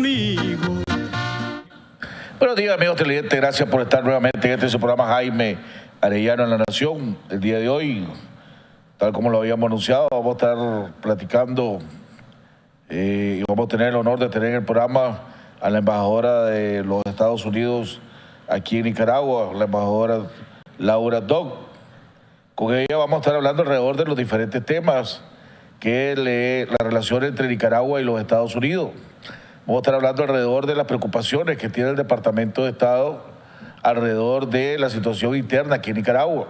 amigo. Buenos días, amigos televidentes. Gracias por estar nuevamente en este su programa Jaime Arellano en La Nación. El día de hoy, tal como lo habíamos anunciado, vamos a estar platicando y vamos a tener el honor de tener en el programa a la embajadora de los Estados Unidos aquí en Nicaragua, la embajadora Laura Dog. Con ella vamos a estar hablando alrededor de los diferentes temas que la relación entre Nicaragua y los Estados Unidos. Vamos a estar hablando alrededor de las preocupaciones que tiene el Departamento de Estado alrededor de la situación interna aquí en Nicaragua.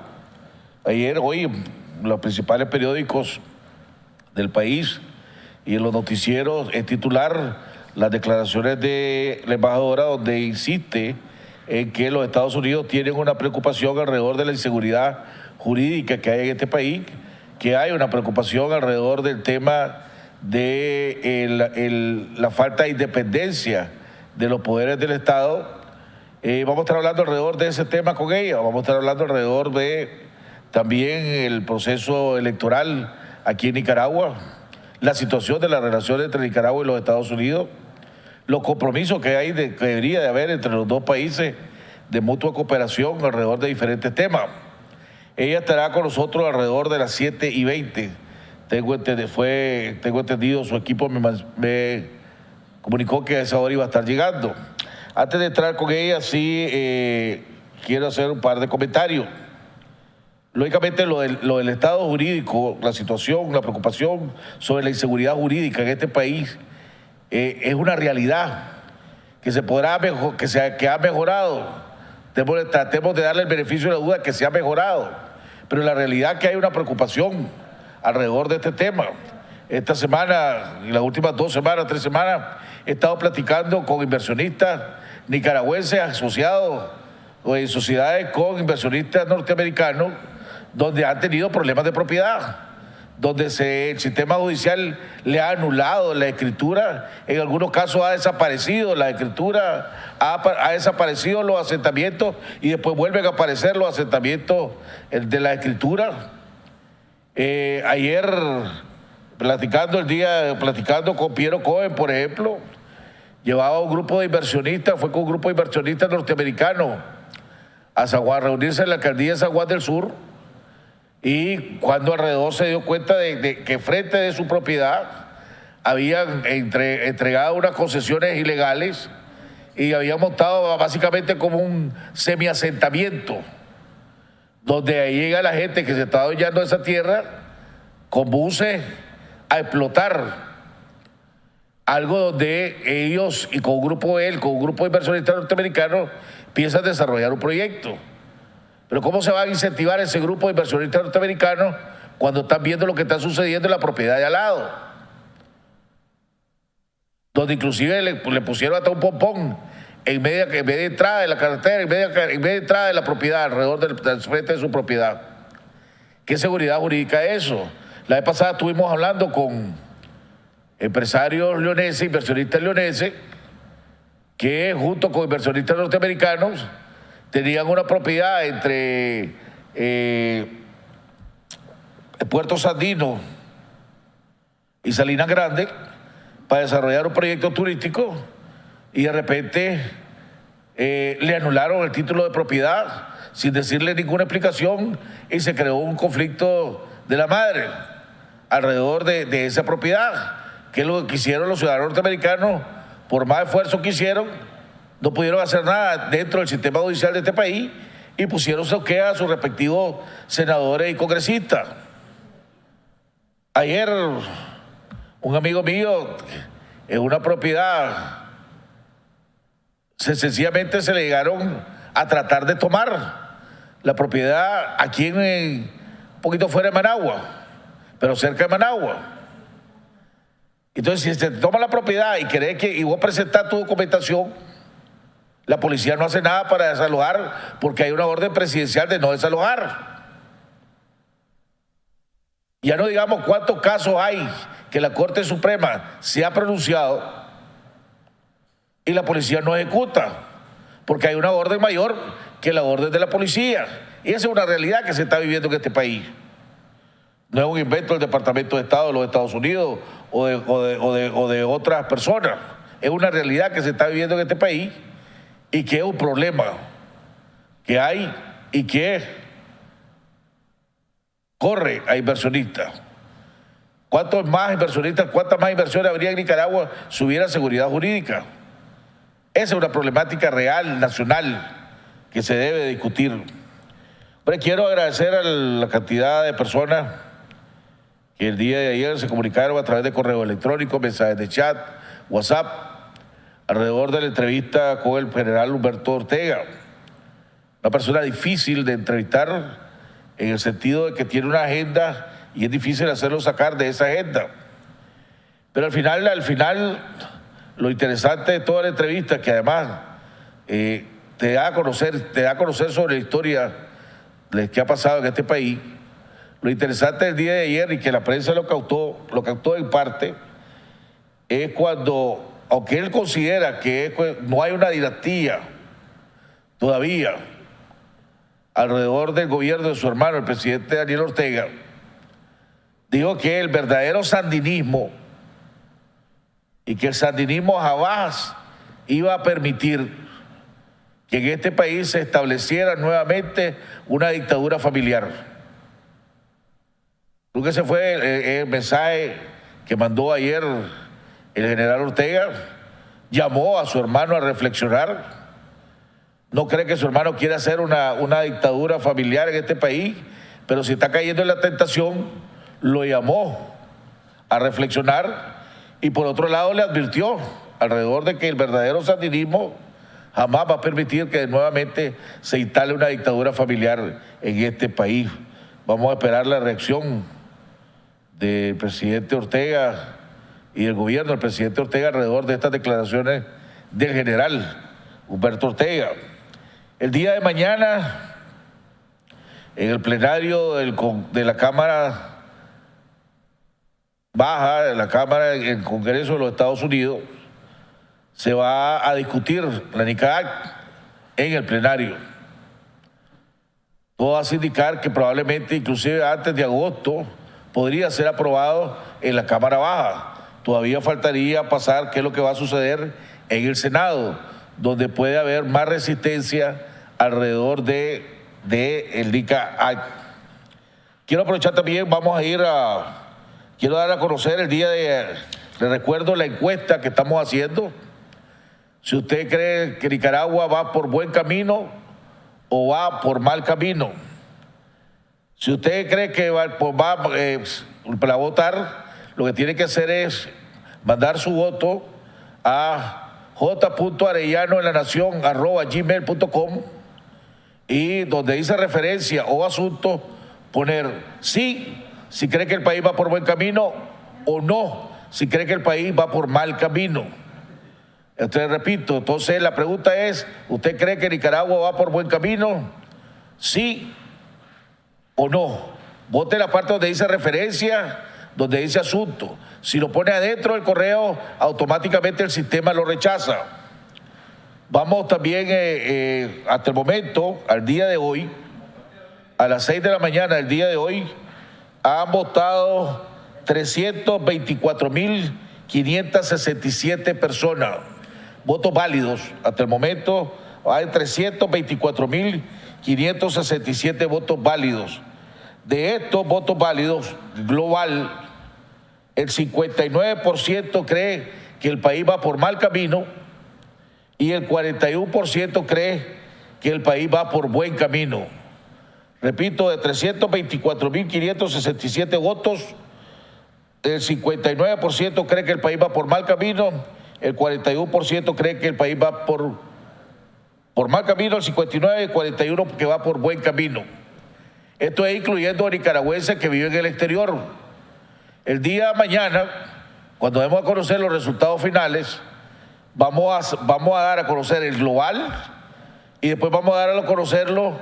Hoy, los principales periódicos del país y en los noticieros es titular las declaraciones de la embajadora, donde insiste en que los Estados Unidos tienen una preocupación alrededor de la inseguridad jurídica que hay en este país, que hay una preocupación alrededor del tema de la falta de independencia de los poderes del Estado. Vamos a estar hablando alrededor de ese tema con ella. Vamos a estar hablando alrededor de también el proceso electoral aquí en Nicaragua, la situación de las relaciones entre Nicaragua y los Estados Unidos, los compromisos que que debería de haber entre los dos países de mutua cooperación alrededor de diferentes temas. Ella estará con nosotros alrededor de las 7:20. Tengo entendido, su equipo me comunicó que a esa hora iba a estar llegando. Antes de entrar con ella, sí quiero hacer un par de comentarios. Lógicamente, lo del Estado jurídico, la situación, la preocupación sobre la inseguridad jurídica en este país es una realidad que que ha mejorado. Tratemos de darle el beneficio de la duda que se ha mejorado, pero la realidad es que hay una preocupación alrededor de este tema. Esta semana y las últimas 2 semanas, 3 semanas, he estado platicando con inversionistas nicaragüenses asociados o en sociedades con inversionistas norteamericanos, donde han tenido problemas de propiedad, donde el sistema judicial le ha anulado la escritura, en algunos casos ha desaparecido la escritura, ha desaparecido los asentamientos y después vuelven a aparecer los asentamientos de la escritura. Ayer, platicando con Piero Cohen, por ejemplo, llevaba un grupo de inversionistas, fue con un grupo de inversionistas norteamericanos a San Juan, a reunirse en la alcaldía de San Juan del Sur, y cuando alrededor se dio cuenta de que frente de su propiedad habían entregado unas concesiones ilegales y habían montado básicamente como un semiasentamiento, donde ahí llega la gente que se está adueñando de esa tierra con buses a explotar algo donde ellos y con un grupo de inversionistas norteamericanos piensan desarrollar un proyecto. Pero ¿cómo se va a incentivar ese grupo de inversionistas norteamericanos cuando están viendo lo que está sucediendo en la propiedad de al lado? Donde inclusive le pusieron hasta un pompón en vez de entrada de la carretera, en vez de entrada de la propiedad, alrededor del frente de su propiedad. ¿Qué seguridad jurídica es eso? La vez pasada estuvimos hablando con empresarios leoneses, inversionistas leoneses, que junto con inversionistas norteamericanos tenían una propiedad entre Puerto Sandino y Salinas Grande para desarrollar un proyecto turístico, y de repente le anularon el título de propiedad sin decirle ninguna explicación, y se creó un conflicto de la madre alrededor de esa propiedad, que es lo que hicieron los ciudadanos norteamericanos. Por más esfuerzo que hicieron, no pudieron hacer nada dentro del sistema judicial de este país y pusieron bloqueo a sus respectivos senadores y congresistas. Ayer, un amigo mío, en una propiedad, sencillamente se le llegaron a tratar de tomar la propiedad aquí un poquito fuera de Managua, pero cerca de Managua. Entonces, si se toma la propiedad y vos presentás tu documentación, la policía no hace nada para desalojar porque hay una orden presidencial de no desalojar. Ya no digamos cuántos casos hay que la Corte Suprema se ha pronunciado y la policía no ejecuta porque hay una orden mayor que la orden de la policía. Y esa es una realidad que se está viviendo en este país. No es un invento del Departamento de Estado de los Estados Unidos o de otras personas. es una realidad que se está viviendo en este país y que es un problema que hay y que corre a inversionistas. ¿Cuántos más inversionistas, cuántas más inversiones habría en Nicaragua si hubiera seguridad jurídica? Esa es una problemática real, nacional, que se debe discutir. Pero quiero agradecer a la cantidad de personas que el día de ayer se comunicaron a través de correo electrónico, mensajes de chat, WhatsApp, alrededor de la entrevista con el general Humberto Ortega. Una persona difícil de entrevistar en el sentido de que tiene una agenda y es difícil hacerlo sacar de esa agenda. Pero al final, lo interesante de toda la entrevista, que además te da a conocer sobre la historia de qué ha pasado en este país. Lo interesante del día de ayer, y que la prensa lo captó en parte, es cuando, aunque él considera que no hay una dinastía todavía alrededor del gobierno de su hermano, el presidente Daniel Ortega, dijo que el verdadero sandinismo y que el sandinismo jamás iba a permitir que en este país se estableciera nuevamente una dictadura familiar. Creo que ese fue el mensaje que mandó ayer el general Ortega. Llamó a su hermano a reflexionar. No cree que su hermano quiera hacer una dictadura familiar en este país, pero si está cayendo en la tentación, lo llamó a reflexionar y por otro lado le advirtió alrededor de que el verdadero sandinismo jamás va a permitir que nuevamente se instale una dictadura familiar en este país. Vamos a esperar la reacción del presidente Ortega y del gobierno del presidente Ortega alrededor de estas declaraciones del general Humberto Ortega. El día de mañana, en el plenario de la Cámara Baja, de la Cámara del Congreso de los Estados Unidos, se va a discutir la NICA Act en el plenario. Todo hace indicar que probablemente, inclusive antes de agosto, podría ser aprobado en la Cámara Baja. Todavía faltaría pasar qué es lo que va a suceder en el Senado, donde puede haber más resistencia alrededor de el NICA Act. Quiero aprovechar también, quiero dar a conocer el día le recuerdo la encuesta que estamos haciendo. Si usted cree que Nicaragua va por buen camino o va por mal camino. Si usted cree que para votar, lo que tiene que hacer es mandar su voto a j.arellanoenlanacion@gmail.com y donde dice referencia o asunto, poner sí, si cree que el país va por buen camino, o no, si cree que el país va por mal camino. Entonces, repito, entonces la pregunta es, ¿usted cree que Nicaragua va por buen camino? ¿Sí o no? Vote la parte donde dice referencia, donde dice asunto. Si lo pone adentro del correo, automáticamente el sistema lo rechaza. Vamos también, hasta el momento, al día de hoy, a las 6 de la mañana del día de hoy, han votado 324.567 personas. Votos válidos. Hasta el momento hay 324.567 votos válidos. De estos votos válidos, global, el 59% cree que el país va por mal camino y el 41% cree que el país va por buen camino. Repito, de 324.567 votos, el 59% cree que el país va por mal camino, el 41% cree que el país va por mal camino, el 59% y el 41% que va por buen camino. Esto es incluyendo a nicaragüenses que viven en el exterior. El día de mañana, cuando demos a conocer los resultados finales, vamos a dar a conocer el global y después vamos a dar a conocer los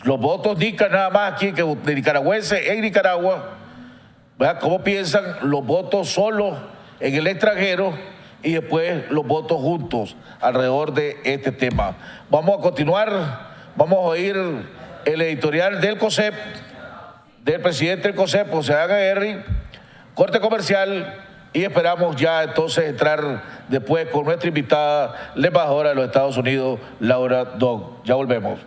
votos NICA nada más aquí, de nicaragüenses en Nicaragua, ¿verdad? Cómo piensan los votos solos en el extranjero y después los votos juntos alrededor de este tema. Vamos a continuar, vamos a oír el editorial del COSEP, del presidente del COSEP, José Aguirre, corte comercial y esperamos ya entonces entrar después con nuestra invitada, la embajadora de los Estados Unidos, Laura Dog. Ya volvemos.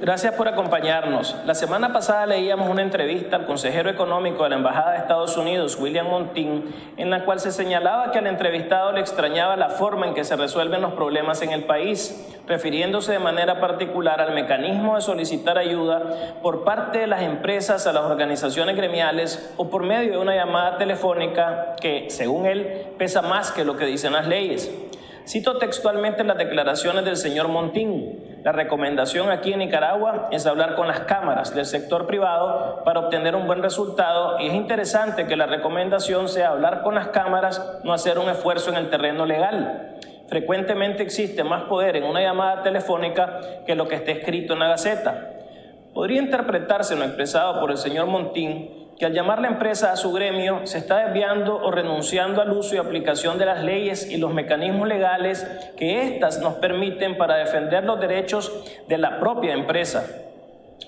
Gracias por acompañarnos. La semana pasada leíamos una entrevista al consejero económico de la Embajada de Estados Unidos, William Montin, en la cual se señalaba que al entrevistado le extrañaba la forma en que se resuelven los problemas en el país, refiriéndose de manera particular al mecanismo de solicitar ayuda por parte de las empresas a las organizaciones gremiales o por medio de una llamada telefónica que, según él, pesa más que lo que dicen las leyes. Cito textualmente las declaraciones del señor Montin. La recomendación aquí en Nicaragua es hablar con las cámaras del sector privado para obtener un buen resultado, y es interesante que la recomendación sea hablar con las cámaras, no hacer un esfuerzo en el terreno legal. Frecuentemente existe más poder en una llamada telefónica que lo que esté escrito en la Gaceta. Podría interpretarse lo expresado por el señor Montin que al llamar la empresa a su gremio se está desviando o renunciando al uso y aplicación de las leyes y los mecanismos legales que éstas nos permiten para defender los derechos de la propia empresa.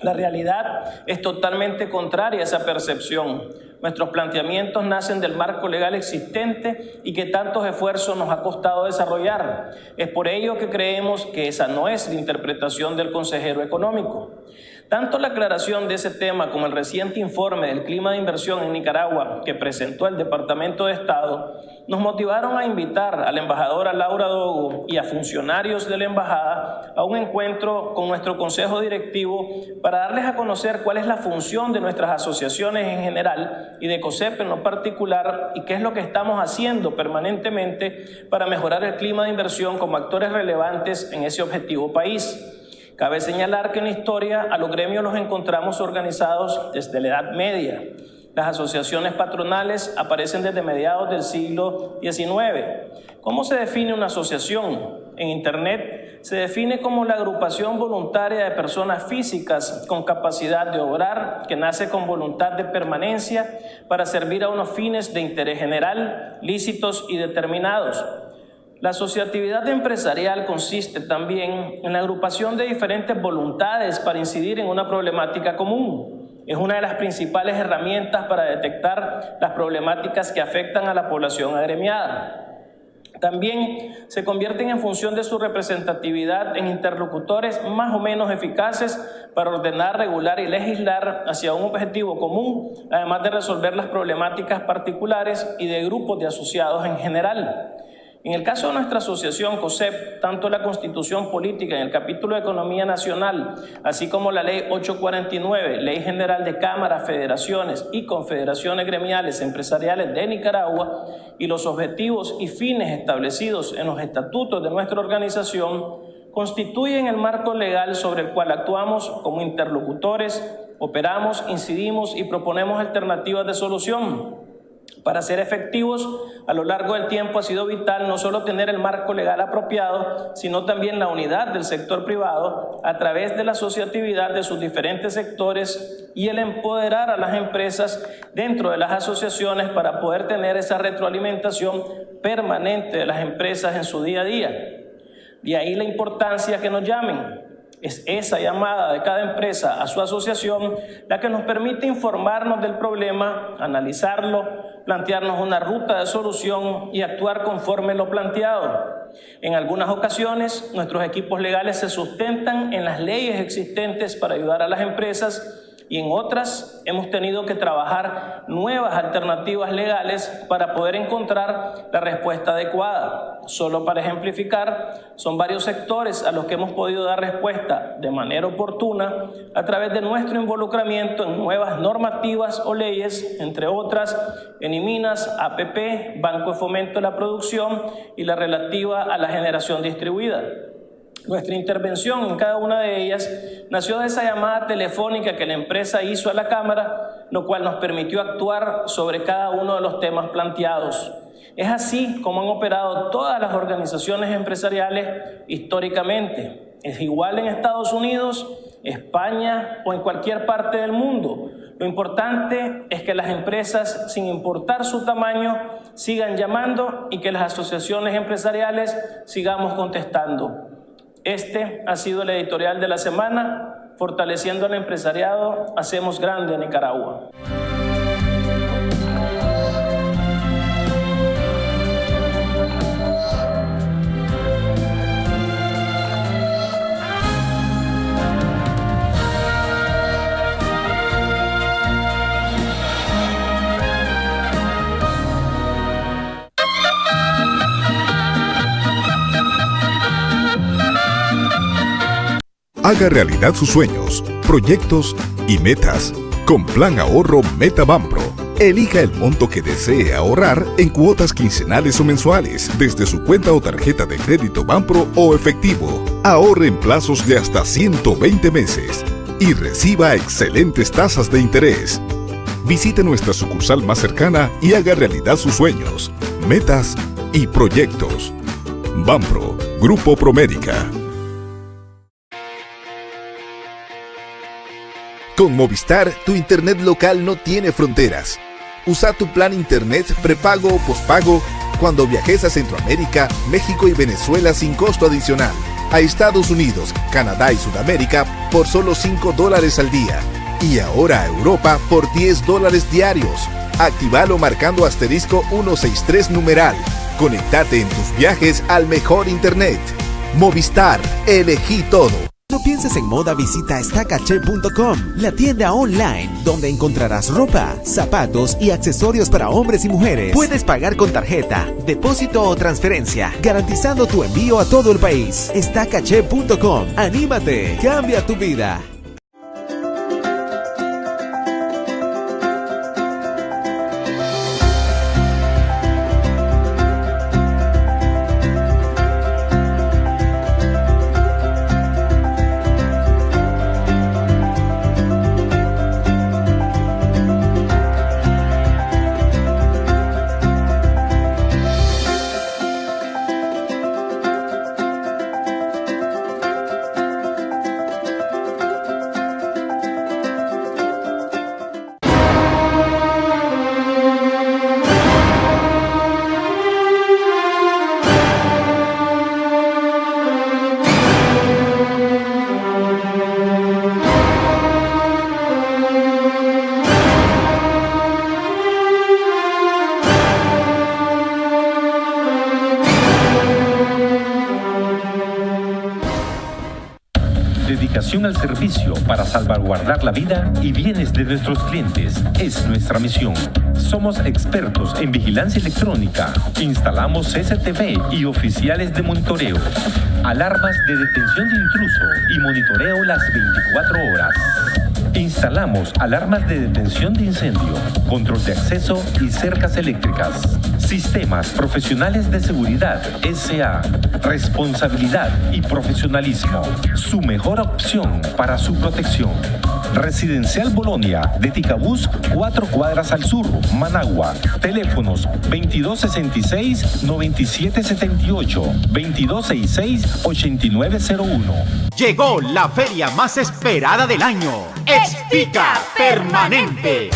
La realidad es totalmente contraria a esa percepción. Nuestros planteamientos nacen del marco legal existente y que tantos esfuerzos nos ha costado desarrollar. Es por ello que creemos que esa no es la interpretación del consejero económico. Tanto la aclaración de ese tema como el reciente informe del clima de inversión en Nicaragua que presentó el Departamento de Estado nos motivaron a invitar a la embajadora Laura Dogo y a funcionarios de la embajada a un encuentro con nuestro consejo directivo para darles a conocer cuál es la función de nuestras asociaciones en general y de COSEP en lo particular, y qué es lo que estamos haciendo permanentemente para mejorar el clima de inversión como actores relevantes en ese objetivo país. Cabe señalar que en la historia a los gremios los encontramos organizados desde la Edad Media. Las asociaciones patronales aparecen desde mediados del siglo XIX. ¿Cómo se define una asociación? En Internet se define como la agrupación voluntaria de personas físicas con capacidad de obrar, que nace con voluntad de permanencia para servir a unos fines de interés general, lícitos y determinados. La asociatividad empresarial consiste también en la agrupación de diferentes voluntades para incidir en una problemática común. Es una de las principales herramientas para detectar las problemáticas que afectan a la población agremiada. También se convierten en función de su representatividad en interlocutores más o menos eficaces para ordenar, regular y legislar hacia un objetivo común, además de resolver las problemáticas particulares y de grupos de asociados en general. En el caso de nuestra asociación COSEP, tanto la Constitución Política en el capítulo de Economía Nacional, así como la Ley 849, Ley General de Cámaras, Federaciones y Confederaciones Gremiales Empresariales de Nicaragua, y los objetivos y fines establecidos en los estatutos de nuestra organización, constituyen el marco legal sobre el cual actuamos como interlocutores, operamos, incidimos y proponemos alternativas de solución. Para ser efectivos, a lo largo del tiempo ha sido vital no solo tener el marco legal apropiado, sino también la unidad del sector privado a través de la asociatividad de sus diferentes sectores y el empoderar a las empresas dentro de las asociaciones para poder tener esa retroalimentación permanente de las empresas en su día a día. De ahí la importancia que nos llamen. Es esa llamada de cada empresa a su asociación la que nos permite informarnos del problema, analizarlo, plantearnos una ruta de solución y actuar conforme lo planteado. En algunas ocasiones, nuestros equipos legales se sustentan en las leyes existentes para ayudar a las empresas, y en otras hemos tenido que trabajar nuevas alternativas legales para poder encontrar la respuesta adecuada. Solo para ejemplificar, son varios sectores a los que hemos podido dar respuesta de manera oportuna a través de nuestro involucramiento en nuevas normativas o leyes, entre otras, ENIMINAS, APP, Banco de Fomento de la Producción y la relativa a la generación distribuida. Nuestra intervención en cada una de ellas nació de esa llamada telefónica que la empresa hizo a la Cámara, lo cual nos permitió actuar sobre cada uno de los temas planteados. Es así como han operado todas las organizaciones empresariales históricamente. Es igual en Estados Unidos, España o en cualquier parte del mundo. Lo importante es que las empresas, sin importar su tamaño, sigan llamando y que las asociaciones empresariales sigamos contestando. Este ha sido el editorial de la semana. Fortaleciendo al empresariado, hacemos grande a Nicaragua. Haga realidad sus sueños, proyectos y metas con Plan Ahorro Meta Banpro. Elija el monto que desee ahorrar en cuotas quincenales o mensuales desde su cuenta o tarjeta de crédito Banpro o efectivo. Ahorre en plazos de hasta 120 meses y reciba excelentes tasas de interés. Visite nuestra sucursal más cercana y haga realidad sus sueños, metas y proyectos. Banpro, Grupo Promérica. Con Movistar, tu internet local no tiene fronteras. Usa tu plan internet prepago o pospago cuando viajes a Centroamérica, México y Venezuela sin costo adicional. A Estados Unidos, Canadá y Sudamérica por solo $5 al día. Y ahora a Europa por $10 diarios. Actívalo marcando asterisco 163 numeral. Conéctate en tus viajes al mejor internet. Movistar, elegí todo. No pienses en moda, visita estacache.com, la tienda online donde encontrarás ropa, zapatos y accesorios para hombres y mujeres. Puedes pagar con tarjeta, depósito o transferencia, garantizando tu envío a todo el país. Estacache.com, anímate, cambia tu vida. Dedicación al servicio para salvaguardar la vida y bienes de nuestros clientes es nuestra misión. Somos expertos en vigilancia electrónica. Instalamos CCTV y oficiales de monitoreo, alarmas de detención de intruso y monitoreo las 24 horas. Instalamos alarmas de detención de incendio, control de acceso y cercas eléctricas. Sistemas Profesionales de Seguridad S.A. Responsabilidad y profesionalismo. Su mejor opción para su protección. Residencial Bolonia de Ticabús, 4 cuadras al sur, Managua. Teléfonos 2266-9778, 2266-8901. Llegó la feria más esperada del año, Expica Permanente.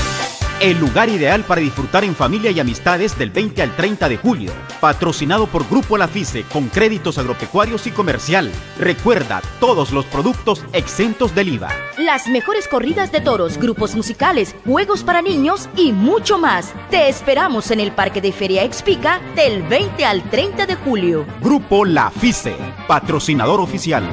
El lugar ideal para disfrutar en familia y amistades del 20 al 30 de julio. Patrocinado por Grupo La FICE con créditos agropecuarios y comercial. Recuerda, todos los productos exentos del IVA. Las mejores corridas de toros, grupos musicales, juegos para niños y mucho más. Te esperamos en el Parque de Feria Expica del 20 al 30 de julio. Grupo La FICE, patrocinador oficial.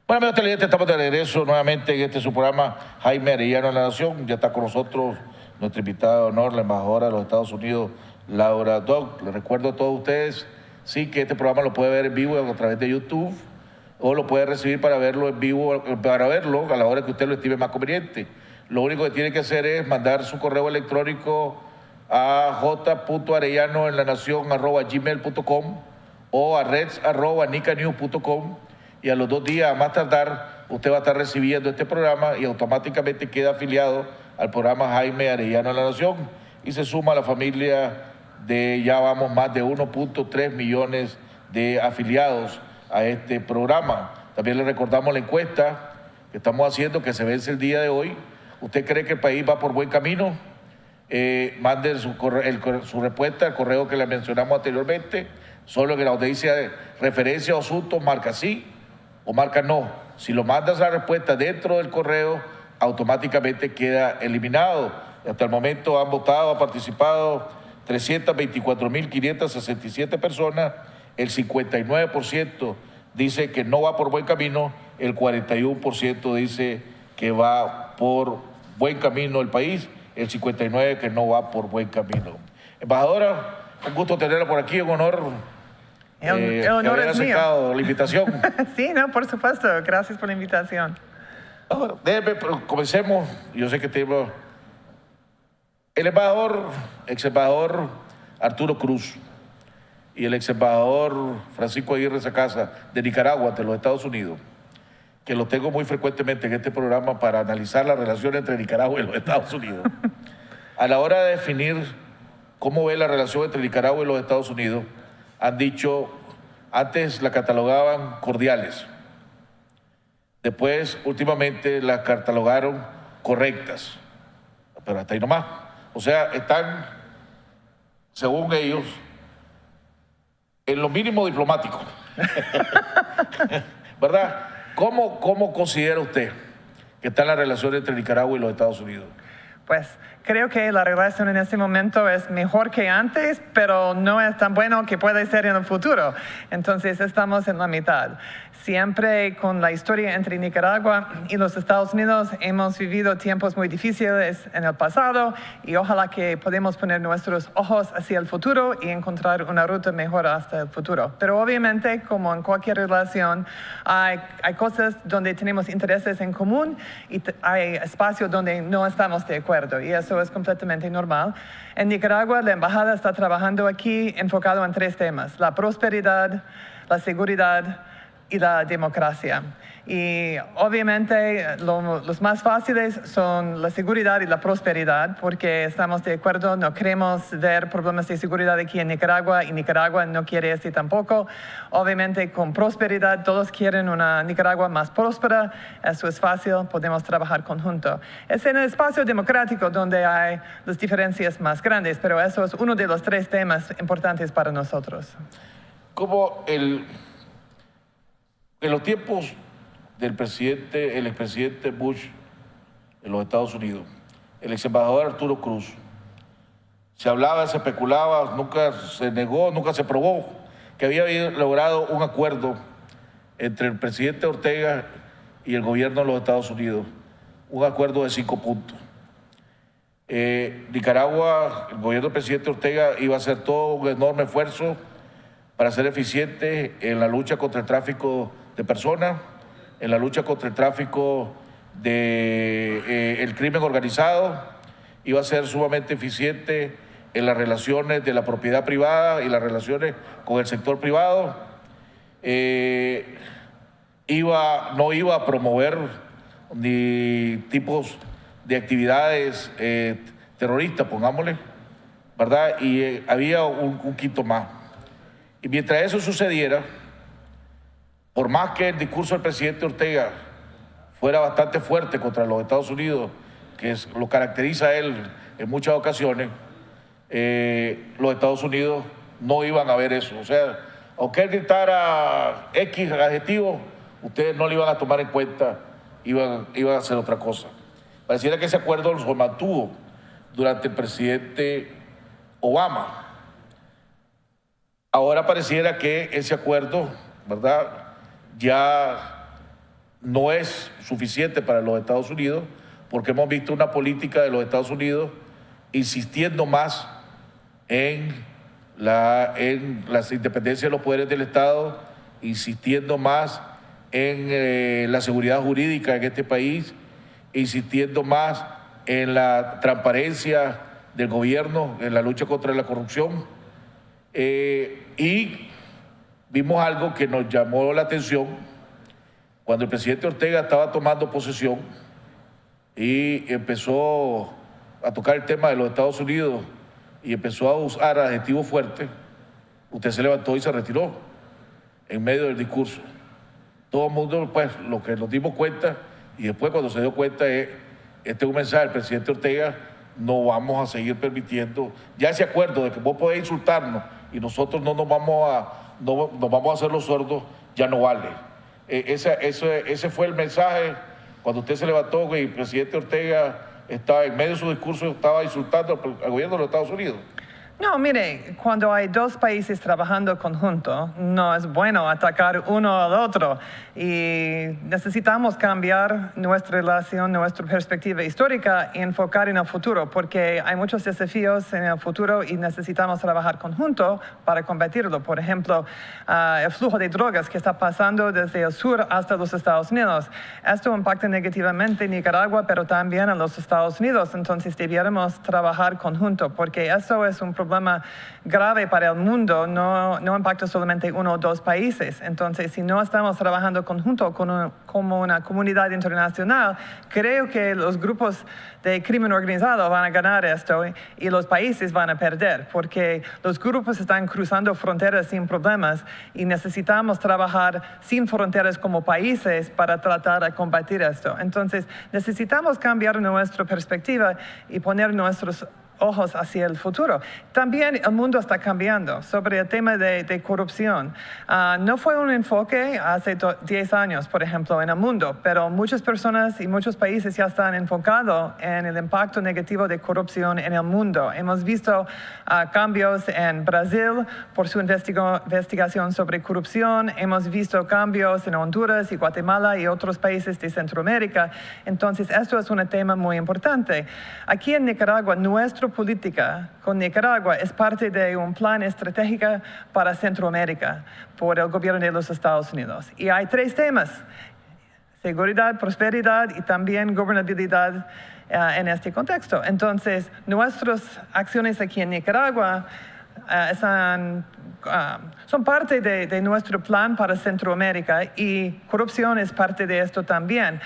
Bueno, amigos televidentes, estamos de regreso nuevamente en este su programa Jaime Arellano de la Nación. Ya está con nosotros nuestra invitada de honor, la embajadora de los Estados Unidos, Laura Dog. Les recuerdo a todos ustedes, sí, que este programa lo puede ver en vivo a través de YouTube o lo puede recibir para verlo en vivo, para verlo a la hora que usted lo estime más conveniente. Lo único que tiene que hacer es mandar su correo electrónico a j.arellanoenlanacion@gmail.com o a reds@nicanews.com. Y a los 2 días, a más tardar, usted va a estar recibiendo este programa y automáticamente queda afiliado al programa Jaime Arellano de la Nación y se suma a la familia ya vamos más de 1.3 millones de afiliados a este programa. También le recordamos la encuesta que estamos haciendo, que se vence el día de hoy. ¿Usted cree que el país va por buen camino? Mande su respuesta al correo que le mencionamos anteriormente. Solo que donde dice referencia o asunto, marca sí o marca no. Si lo mandas la respuesta dentro del correo, automáticamente queda eliminado. Hasta el momento han participado 324.567 personas. El 59% dice que no va por buen camino, el 41% dice que va por buen camino el país, el 59% que no va por buen camino. Embajadora, un gusto tenerla por aquí, un honor. El honor es mío. La invitación. Sí, no, por supuesto. Gracias por la invitación. Ahora, comencemos. Yo sé que tenemos el ex embajador Arturo Cruz y el ex embajador Francisco Aguirre Sacasa de Nicaragua, de los Estados Unidos, que lo tengo muy frecuentemente en este programa para analizar la relación entre Nicaragua y los Estados Unidos. A la hora de definir cómo ve la relación entre Nicaragua y los Estados Unidos, han dicho, antes la catalogaban cordiales, después últimamente la catalogaron correctas, pero hasta ahí nomás. O sea, están, según ellos, en lo mínimo diplomático. ¿Verdad? ¿Cómo considera usted que está la relación entre Nicaragua y los Estados Unidos? Pues creo que la relación en este momento es mejor que antes, pero no es tan bueno que puede ser en el futuro. Entonces estamos en la mitad. Siempre con la historia entre Nicaragua y los Estados Unidos hemos vivido tiempos muy difíciles en el pasado y ojalá que podamos poner nuestros ojos hacia el futuro y encontrar una ruta mejor hasta el futuro. Pero obviamente, como en cualquier relación, hay cosas donde tenemos intereses en común y hay espacios donde no estamos de acuerdo. Y eso es completamente normal. En Nicaragua, la embajada está trabajando aquí enfocado en 3 temas: la prosperidad, la seguridad y la democracia. Y obviamente los más fáciles son la seguridad y la prosperidad, porque estamos de acuerdo, no queremos ver problemas de seguridad aquí en Nicaragua y Nicaragua no quiere así tampoco. Obviamente con prosperidad todos quieren una Nicaragua más próspera, eso es fácil, podemos trabajar conjunto. Es en el espacio democrático donde hay las diferencias más grandes, pero eso es uno de los 3 temas importantes para nosotros. Como en los tiempos del el expresidente Bush en los Estados Unidos, el ex embajador Arturo Cruz, se hablaba, se especulaba, nunca se negó, nunca se probó que había logrado un acuerdo entre el presidente Ortega y el gobierno de los Estados Unidos, un acuerdo de 5 puntos. Nicaragua, el gobierno del presidente Ortega iba a hacer todo un enorme esfuerzo para ser eficiente en la lucha contra el tráfico de personas, en la lucha contra el tráfico del crimen organizado, iba a ser sumamente eficiente en las relaciones de la propiedad privada y las relaciones con el sector privado, no iba a promover ni tipos de actividades terroristas, pongámosle, ¿verdad? Y había un quinto más. Y mientras eso sucediera, por más que el discurso del presidente Ortega fuera bastante fuerte contra los Estados Unidos, que lo caracteriza a él en muchas ocasiones, los Estados Unidos no iban a ver eso. O sea, aunque él gritara X adjetivo, ustedes no lo iban a tomar en cuenta, iban a hacer otra cosa. Pareciera que ese acuerdo se mantuvo durante el presidente Obama. Ahora pareciera que ese acuerdo, ¿verdad?, ya no es suficiente para los Estados Unidos, porque hemos visto una política de los Estados Unidos insistiendo más en las independencias de los poderes del Estado, insistiendo más en la seguridad jurídica en este país, insistiendo más en la transparencia del gobierno, en la lucha contra la corrupción. Y vimos algo que nos llamó la atención cuando el presidente Ortega estaba tomando posesión y empezó a tocar el tema de los Estados Unidos y empezó a usar adjetivos fuertes, usted se levantó y se retiró en medio del discurso. Todo el mundo, pues, lo que nos dimos cuenta, y después cuando se dio cuenta este es un mensaje del presidente Ortega, no vamos a seguir permitiendo, ya ese acuerdo de que vos podés insultarnos y nosotros no nos vamos a hacer los sordos, ya no vale. Ese fue el mensaje cuando usted se levantó y el presidente Ortega estaba en medio de su discurso, estaba insultando al gobierno de los Estados Unidos. No, mire, cuando hay dos países trabajando conjunto, no es bueno atacar uno al otro y necesitamos cambiar nuestra relación, nuestra perspectiva histórica y enfocar en el futuro, porque hay muchos desafíos en el futuro y necesitamos trabajar conjunto para combatirlo. Por ejemplo, el flujo de drogas que está pasando desde el sur hasta los Estados Unidos. Esto impacta negativamente en Nicaragua, pero también en los Estados Unidos. Entonces, debiéramos trabajar conjunto, porque eso es un problema grave para el mundo, no impacta solamente uno o dos países. Entonces, si no estamos trabajando conjunto como una comunidad internacional, creo que los grupos de crimen organizado van a ganar esto y los países van a perder, porque los grupos están cruzando fronteras sin problemas y necesitamos trabajar sin fronteras como países para tratar de combatir esto. Entonces, necesitamos cambiar nuestra perspectiva y poner nuestros ojos hacia el futuro. También el mundo está cambiando sobre el tema de corrupción. No fue un enfoque hace 10 años, por ejemplo, en el mundo, pero muchas personas y muchos países ya están enfocados en el impacto negativo de corrupción en el mundo. Hemos visto cambios en Brasil por su investigación sobre corrupción. Hemos visto cambios en Honduras y Guatemala y otros países de Centroamérica. Entonces, esto es un tema muy importante. Aquí en Nicaragua, nuestra política con Nicaragua es parte de un plan estratégico para Centroamérica por el gobierno de los Estados Unidos. Y hay 3 temas: seguridad, prosperidad y también gobernabilidad en este contexto. Entonces, nuestras acciones aquí en Nicaragua son parte de nuestro plan para Centroamérica y corrupción es parte de esto también.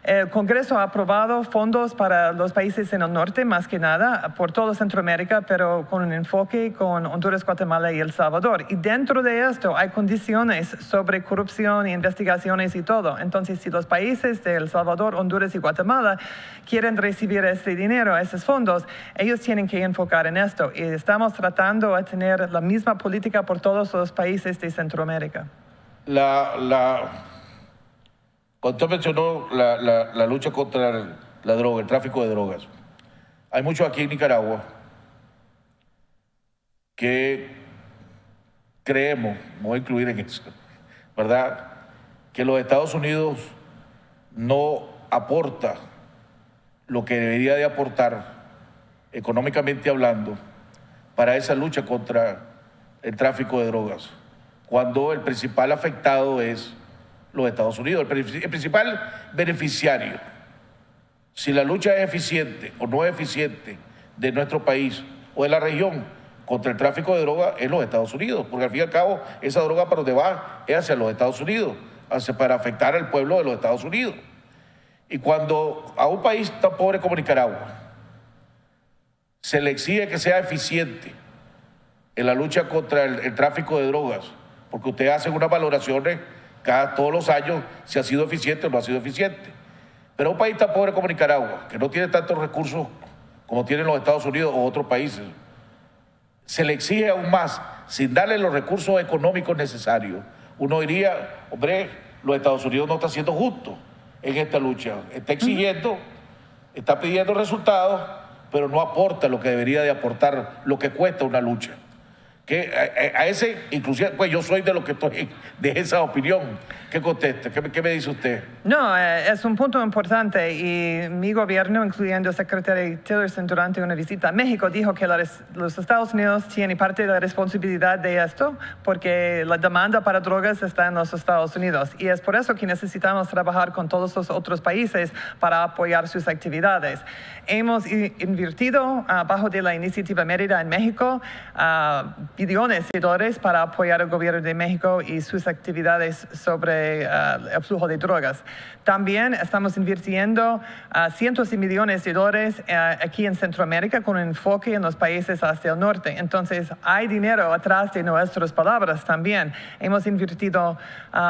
El Congreso ha aprobado fondos para los países en el norte, más que nada, por toda Centroamérica, pero con un enfoque con Honduras, Guatemala y El Salvador. Y dentro de esto hay condiciones sobre corrupción, investigaciones y todo. Entonces, si los países de El Salvador, Honduras y Guatemala quieren recibir este dinero, esos fondos, ellos tienen que enfocar en esto. Y estamos tratando de tener la misma política por todos los países de Centroamérica. Cuando usted mencionó la lucha contra la droga, el tráfico de drogas, hay muchos aquí en Nicaragua que creemos, me voy a incluir en eso, ¿verdad?, que los Estados Unidos no aporta lo que debería de aportar, económicamente hablando, para esa lucha contra el tráfico de drogas, cuando el principal afectado es los Estados Unidos, el principal beneficiario. Si la lucha es eficiente o no es eficiente de nuestro país o de la región contra el tráfico de droga, es los Estados Unidos, porque al fin y al cabo esa droga para donde va es hacia los Estados Unidos, para afectar al pueblo de los Estados Unidos. Y cuando a un país tan pobre como Nicaragua se le exige que sea eficiente en la lucha contra el tráfico de drogas, porque ustedes hacen unas valoraciones todos los años si ha sido eficiente o no ha sido eficiente. Pero un país tan pobre como Nicaragua, que no tiene tantos recursos como tienen los Estados Unidos o otros países, se le exige aún más sin darle los recursos económicos necesarios. Uno diría, hombre, los Estados Unidos no está siendo justo en esta lucha. Está exigiendo, está pidiendo resultados, pero no aporta lo que debería de aportar, lo que cuesta una lucha. Que a ese, inclusive, pues yo soy de los que estoy de esa opinión. ¿Qué contesta? ¿Qué me dice usted? No, es un punto importante y mi gobierno, incluyendo el secretario Tillerson, durante una visita a México, dijo que los Estados Unidos tienen parte de la responsabilidad de esto porque la demanda para drogas está en los Estados Unidos y es por eso que necesitamos trabajar con todos los otros países para apoyar sus actividades. Hemos invertido bajo de la iniciativa Mérida en México billones de dólares para apoyar al gobierno de México y sus actividades sobre el flujo de drogas. También estamos invirtiendo cientos de millones de dólares aquí en Centroamérica con un enfoque en los países hacia el norte. Entonces, hay dinero atrás de nuestras palabras también. Hemos invertido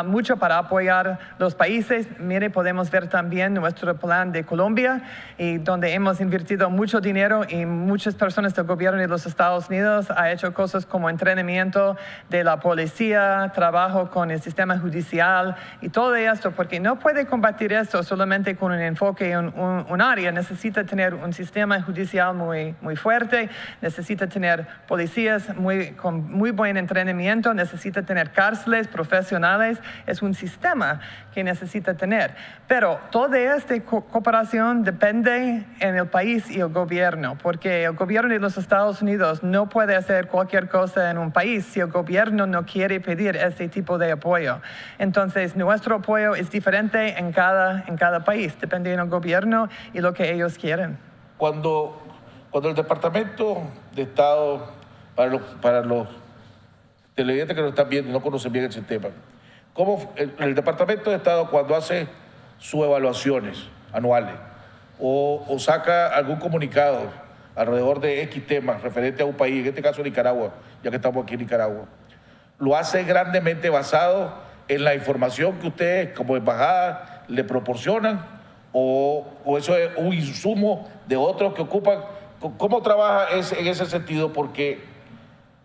mucho para apoyar los países. Mire, podemos ver también nuestro plan de Colombia, y donde hemos invertido mucho dinero y muchas personas del gobierno de los Estados Unidos han hecho cosas como entrenamiento de la policía, trabajo con el sistema judicial y todo esto, porque no puede combatir esto solamente con un enfoque en un área. Necesita tener un sistema judicial muy fuerte, necesita tener policías con muy buen entrenamiento, necesita tener cárceles profesionales. Es un sistema que necesita tener. Pero toda esta cooperación depende en el país y el gobierno, porque el gobierno de los Estados Unidos no puede hacer cualquier cosa en un país si el gobierno no quiere pedir este tipo de apoyo. Entonces, nuestro apoyo es diferente en cada país, depende del gobierno y lo que ellos quieren. Cuando el Departamento de Estado, para los televidentes que nos están viendo y no conocen bien el sistema, ¿cómo el Departamento de Estado, cuando hace sus evaluaciones anuales o saca algún comunicado alrededor de X temas referente a un país, en este caso Nicaragua, ya que estamos aquí en Nicaragua, lo hace grandemente basado en la información que ustedes como embajada le proporcionan, o eso es un insumo de otros que ocupan? ¿Cómo trabaja en ese sentido? Porque,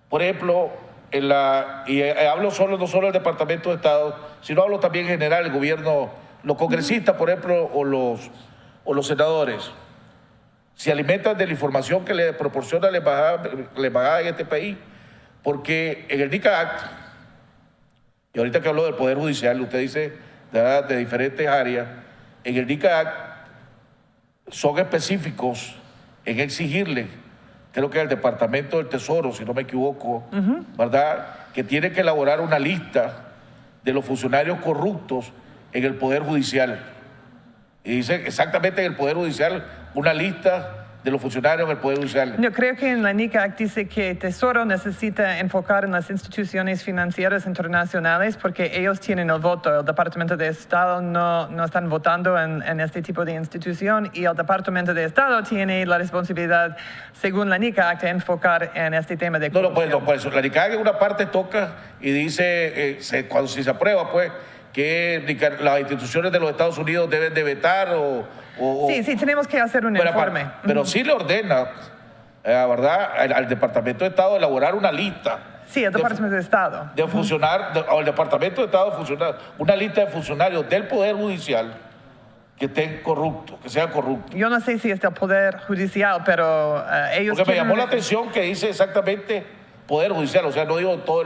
por ejemplo, y hablo no solo del Departamento de Estado, sino hablo también en general, el gobierno, los congresistas, por ejemplo, o los senadores, se alimentan de la información que le proporciona la embajada en este país, porque en el NICA Act, y ahorita que hablo del Poder Judicial, usted dice de diferentes áreas, en el NICA Act son específicos en exigirle, creo que el Departamento del Tesoro, si no me equivoco, ¿verdad?, que tiene que elaborar una lista de los funcionarios corruptos en el Poder Judicial. Y dice exactamente en el Poder Judicial una lista de los funcionarios en el Poder Judicial. Yo creo que en la NICA Act dice que Tesoro necesita enfocar en las instituciones financieras internacionales porque ellos tienen el voto. El Departamento de Estado no están votando en este tipo de institución, y el Departamento de Estado tiene la responsabilidad, según la NICA Act, de enfocar en este tema de corrupción. No, pues la NICA Act en una parte toca y dice, si se aprueba, pues, que las instituciones de los Estados Unidos deben de vetar Sí, tenemos que hacer un informe. Pero sí le ordena, ¿verdad?, al Departamento de Estado elaborar una lista. Sí, el Departamento de Estado. De funcionar, o el Departamento de Estado funcionar, una lista de funcionarios del Poder Judicial que estén corruptos, que sean corruptos. Yo no sé si es del Poder Judicial, pero ellos... Porque me llamó la atención que dice exactamente Poder Judicial, o sea, no digo todo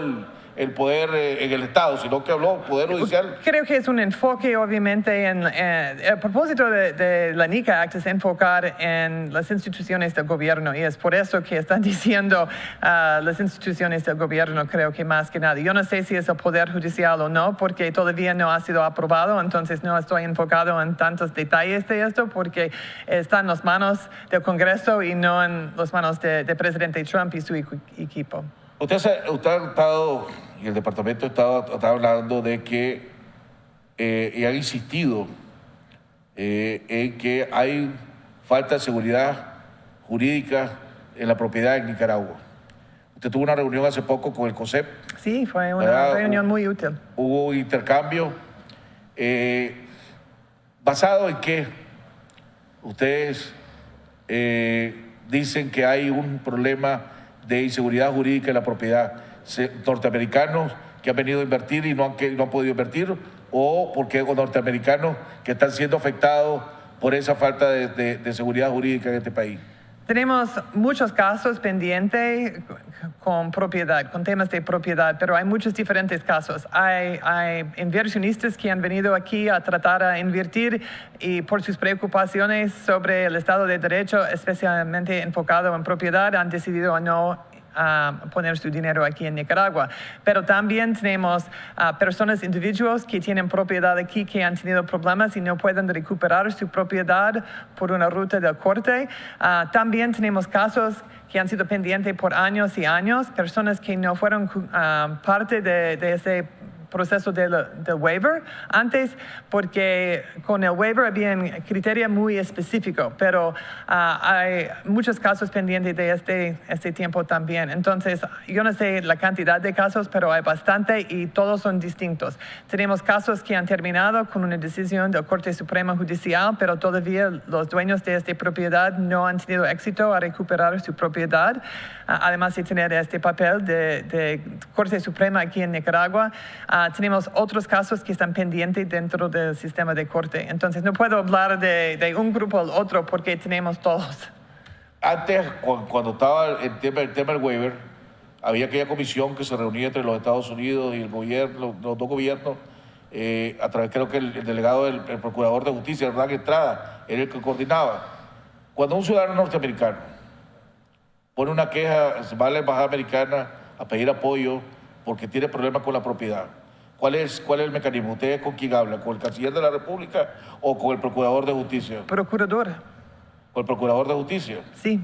el poder en el Estado, sino que habló Poder Judicial. Creo que es un enfoque, obviamente, el propósito de la NICA Act es enfocar en las instituciones del gobierno, y es por eso que están diciendo las instituciones del gobierno, creo que más que nada. Yo no sé si es el Poder Judicial o no, porque todavía no ha sido aprobado, entonces no estoy enfocado en tantos detalles de esto, porque está en las manos del Congreso y no en las manos del presidente Trump y su equipo. Usted ha estado, y el Departamento de Estado está hablando de que, y han insistido en que hay falta de seguridad jurídica en la propiedad en Nicaragua. Usted tuvo una reunión hace poco con el COSEP. Sí, fue una reunión muy útil. Hubo un intercambio. ¿Basado en qué? Ustedes dicen que hay un problema de inseguridad jurídica en la propiedad. Norteamericanos que han venido a invertir y no han podido invertir, o porque norteamericanos que están siendo afectados por esa falta de seguridad jurídica en este país. Tenemos muchos casos pendientes con propiedad, con temas de propiedad, pero hay muchos diferentes casos. Hay inversionistas que han venido aquí a tratar de invertir y por sus preocupaciones sobre el Estado de Derecho, especialmente enfocado en propiedad, han decidido no poner su dinero aquí en Nicaragua. Pero también tenemos personas, individuos que tienen propiedad aquí, que han tenido problemas y no pueden recuperar su propiedad por una ruta del corte. También tenemos casos que han sido pendientes por años y años, personas que no fueron parte de ese proceso del waiver antes, porque con el waiver había un criterio muy específico, pero hay muchos casos pendientes de este tiempo también. Entonces, yo no sé la cantidad de casos, pero hay bastante y todos son distintos. Tenemos casos que han terminado con una decisión del Corte Suprema Judicial, pero todavía los dueños de esta propiedad no han tenido éxito a recuperar su propiedad, además de tener este papel de Corte Suprema aquí en Nicaragua. Tenemos otros casos que están pendientes dentro del sistema de corte. Entonces, no puedo hablar de un grupo al otro porque tenemos todos. Antes, cuando estaba el tema del waiver, había aquella comisión que se reunía entre los Estados Unidos y el gobierno, los dos gobiernos, a través, creo que el delegado del procurador de justicia, Hernán Estrada, era el que coordinaba. Cuando un ciudadano norteamericano pone una queja, va a la embajada americana a pedir apoyo porque tiene problemas con la propiedad, ¿cuál es el mecanismo? ¿Usted con quién habla? ¿Con el canciller de la República o con el procurador de justicia? Procurador. ¿Con el procurador de justicia? Sí,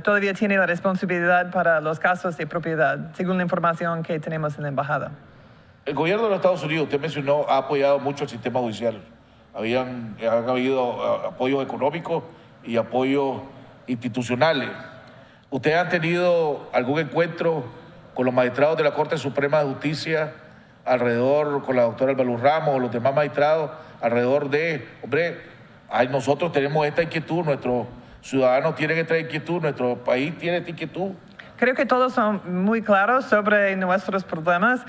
todavía tiene la responsabilidad para los casos de propiedad, según la información que tenemos en la embajada. El gobierno de los Estados Unidos, usted mencionó, ha apoyado mucho el sistema judicial. Han habido apoyos económicos y apoyos institucionales. ¿Ustedes han tenido algún encuentro con los magistrados de la Corte Suprema de Justicia alrededor, con la doctora Alba Luz Ramos o los demás magistrados, alrededor de, nosotros tenemos esta inquietud, nuestros ciudadanos tienen esta inquietud, nuestro país tiene esta inquietud? Creo que todos son muy claros sobre nuestros problemas.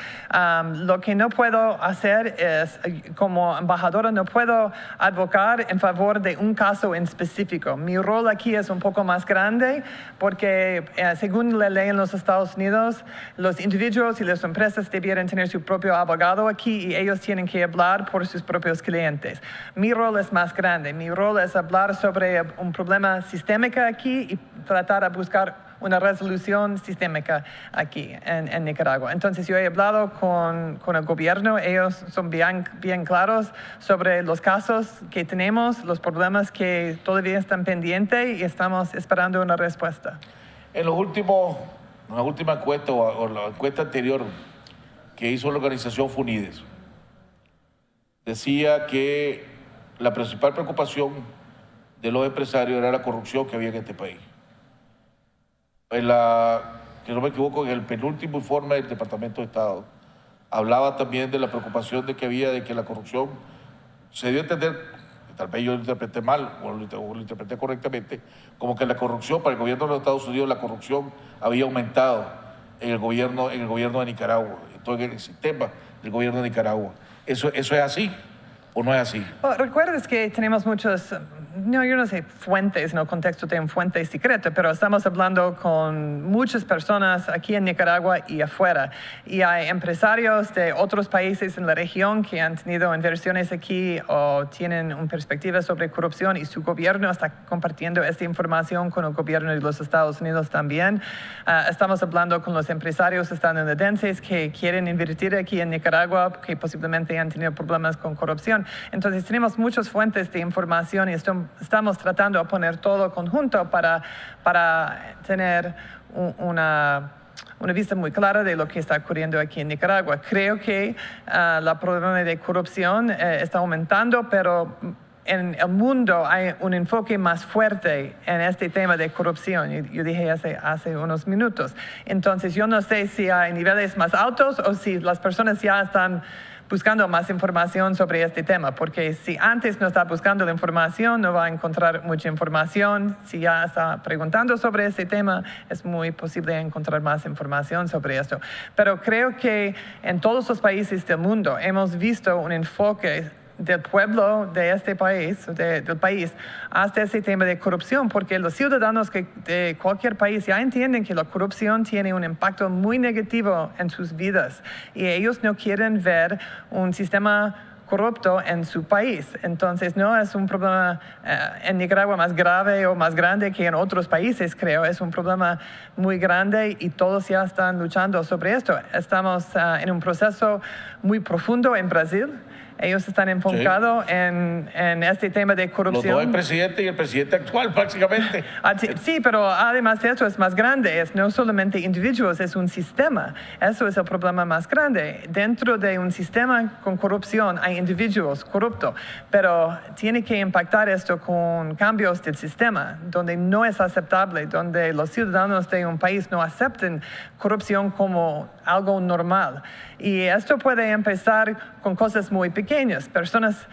Lo que no puedo hacer es, como embajadora, no puedo advocar en favor de un caso en específico. Mi rol aquí es un poco más grande porque, según la ley en los Estados Unidos, los individuos y las empresas debieran tener su propio abogado aquí y ellos tienen que hablar por sus propios clientes. Mi rol es más grande. Mi rol es hablar sobre un problema sistémico aquí y tratar de buscar una resolución sistémica aquí en Nicaragua. Entonces yo he hablado con el gobierno, ellos son bien claros sobre los casos que tenemos, los problemas que todavía están pendientes y estamos esperando una respuesta. En la última encuesta o la encuesta anterior que hizo la organización FUNIDES, decía que la principal preocupación de los empresarios era la corrupción que había en este país. Que no me equivoco, en el penúltimo informe del Departamento de Estado, hablaba también de la preocupación de que había de que la corrupción, se dio a entender, tal vez yo lo interpreté mal o lo interpreté correctamente, como que la corrupción, para el gobierno de los Estados Unidos, la corrupción había aumentado en el gobierno de Nicaragua, en el sistema del gobierno de Nicaragua. ¿Eso es así o no es así? Recuerdes que tenemos muchos, yo no sé, fuentes, no contexto de un fuente secreta, pero estamos hablando con muchas personas aquí en Nicaragua y afuera. Y hay empresarios de otros países en la región que han tenido inversiones aquí o tienen una perspectiva sobre corrupción y su gobierno está compartiendo esta información con el gobierno de los Estados Unidos también. Estamos hablando con los empresarios estadounidenses que quieren invertir aquí en Nicaragua, que posiblemente han tenido problemas con corrupción. Entonces tenemos muchas fuentes de información y estamos tratando de poner todo conjunto para tener una vista muy clara de lo que está ocurriendo aquí en Nicaragua. Creo que el problema de corrupción está aumentando, pero en el mundo hay un enfoque más fuerte en este tema de corrupción. Yo dije hace unos minutos. Entonces yo no sé si hay niveles más altos o si las personas ya están buscando más información sobre este tema, porque si antes no está buscando la información, no va a encontrar mucha información. Si ya está preguntando sobre este tema, es muy posible encontrar más información sobre esto. Pero creo que en todos los países del mundo hemos visto un enfoque del pueblo de este país, del país, hasta ese tema de corrupción, porque los ciudadanos de cualquier país ya entienden que la corrupción tiene un impacto muy negativo en sus vidas y ellos no quieren ver un sistema corrupto en su país. Entonces no es un problema en Nicaragua más grave o más grande que en otros países, creo. Es un problema muy grande y todos ya están luchando sobre esto. Estamos en un proceso muy profundo en Brasil. Ellos están enfocados en este tema de corrupción. Los dos, el presidente y el presidente actual, prácticamente. Sí, pero además de eso es más grande. Es no solamente individuos, es un sistema. Eso es el problema más grande. Dentro de un sistema con corrupción hay individuos corruptos, pero tiene que impactar esto con cambios del sistema, donde no es aceptable, donde los ciudadanos de un país no acepten corrupción como algo normal. Y esto puede empezar con cosas muy pequeñas. Personas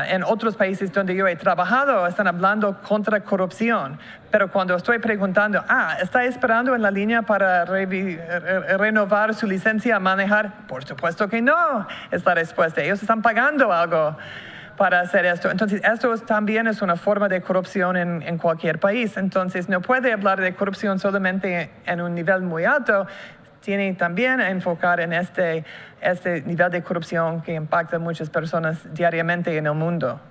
en otros países donde yo he trabajado están hablando contra corrupción. Pero cuando estoy preguntando, ¿está esperando en la línea para renovar su licencia a manejar? Por supuesto que no, es la respuesta. Ellos están pagando algo para hacer esto. Entonces, esto también es una forma de corrupción en cualquier país. Entonces, no puede hablar de corrupción solamente en un nivel muy alto. Tiene también a enfocar en este nivel de corrupción que impacta a muchas personas diariamente en el mundo.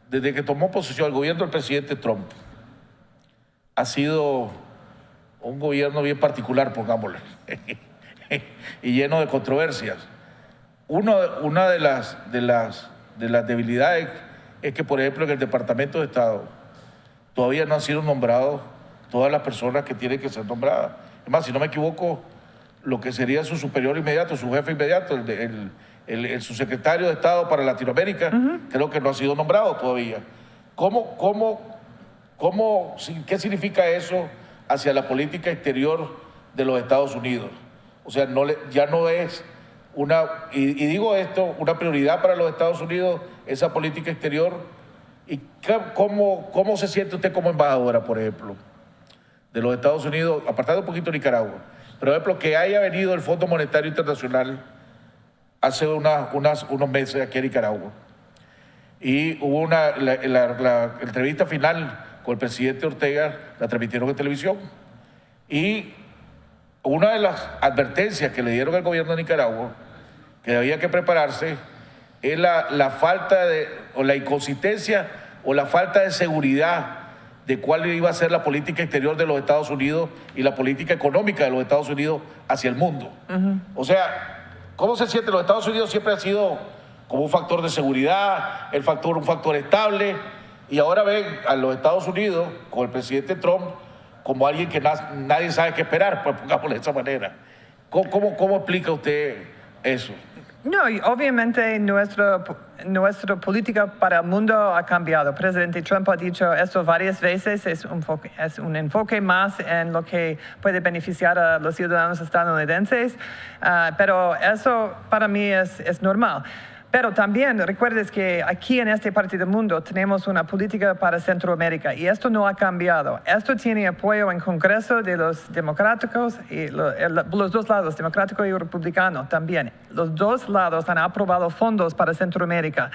Desde que tomó posesión el gobierno del presidente Trump, ha sido un gobierno bien particular, pongámosle, y lleno de controversias. Una de las debilidades es que, por ejemplo, en el Departamento de Estado todavía no han sido nombrados todas las personas que tienen que ser nombradas. Es más, si no me equivoco, lo que sería su superior inmediato, su jefe inmediato, el subsecretario de Estado para Latinoamérica, creo que no ha sido nombrado todavía. ¿Qué significa eso hacia la política exterior de los Estados Unidos? O sea, ya no es y digo esto, una prioridad para los Estados Unidos, esa política exterior. ¿Y cómo se siente usted como embajadora, por ejemplo, de los Estados Unidos, apartando un poquito de Nicaragua? Por ejemplo, que haya venido el Fondo Monetario Internacional hace unos meses aquí a Nicaragua. Y hubo la entrevista final con el presidente Ortega, la transmitieron en televisión. Y una de las advertencias que le dieron al gobierno de Nicaragua, que había que prepararse, es la falta o la inconsistencia o la falta de seguridad de cuál iba a ser la política exterior de los Estados Unidos y la política económica de los Estados Unidos hacia el mundo. O sea, ¿cómo se siente? Los Estados Unidos siempre ha sido como un factor de seguridad, un factor estable, y ahora ven a los Estados Unidos con el presidente Trump como alguien que nadie sabe qué esperar, pues pongámoslo de esa manera. ¿Cómo explica usted eso? No, y obviamente nuestra política para el mundo ha cambiado. El presidente Trump ha dicho esto varias veces, es un enfoque más en lo que puede beneficiar a los ciudadanos estadounidenses, pero eso para mí es normal. Pero también recuerdes que aquí en esta parte del mundo tenemos una política para Centroamérica y esto no ha cambiado. Esto tiene apoyo en Congreso de los democráticos y los dos lados, democrático y republicano también. Los dos lados han aprobado fondos para Centroamérica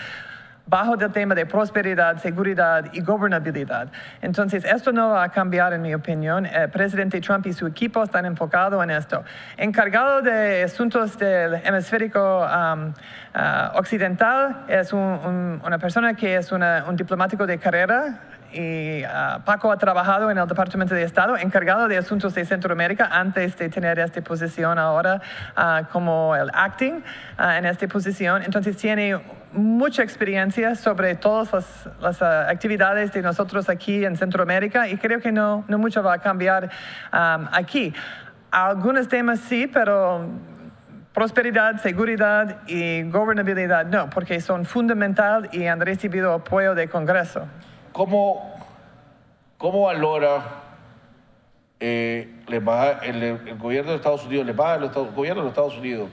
bajo el tema de prosperidad, seguridad y gobernabilidad. Entonces, esto no va a cambiar, en mi opinión. El presidente Trump y su equipo están enfocados en esto. Encargado de asuntos del hemisférico occidental es una persona que es un diplomático de carrera, y Paco ha trabajado en el Departamento de Estado encargado de asuntos de Centroamérica antes de tener esta posición ahora como el acting en esta posición. Entonces tiene mucha experiencia sobre todas las actividades de nosotros aquí en Centroamérica y creo que no mucho va a cambiar aquí. Algunos temas sí, pero prosperidad, seguridad y gobernabilidad no, porque son fundamentales y han recibido apoyo del Congreso. ¿Cómo valora el gobierno de Estados Unidos, el gobierno de los Estados Unidos,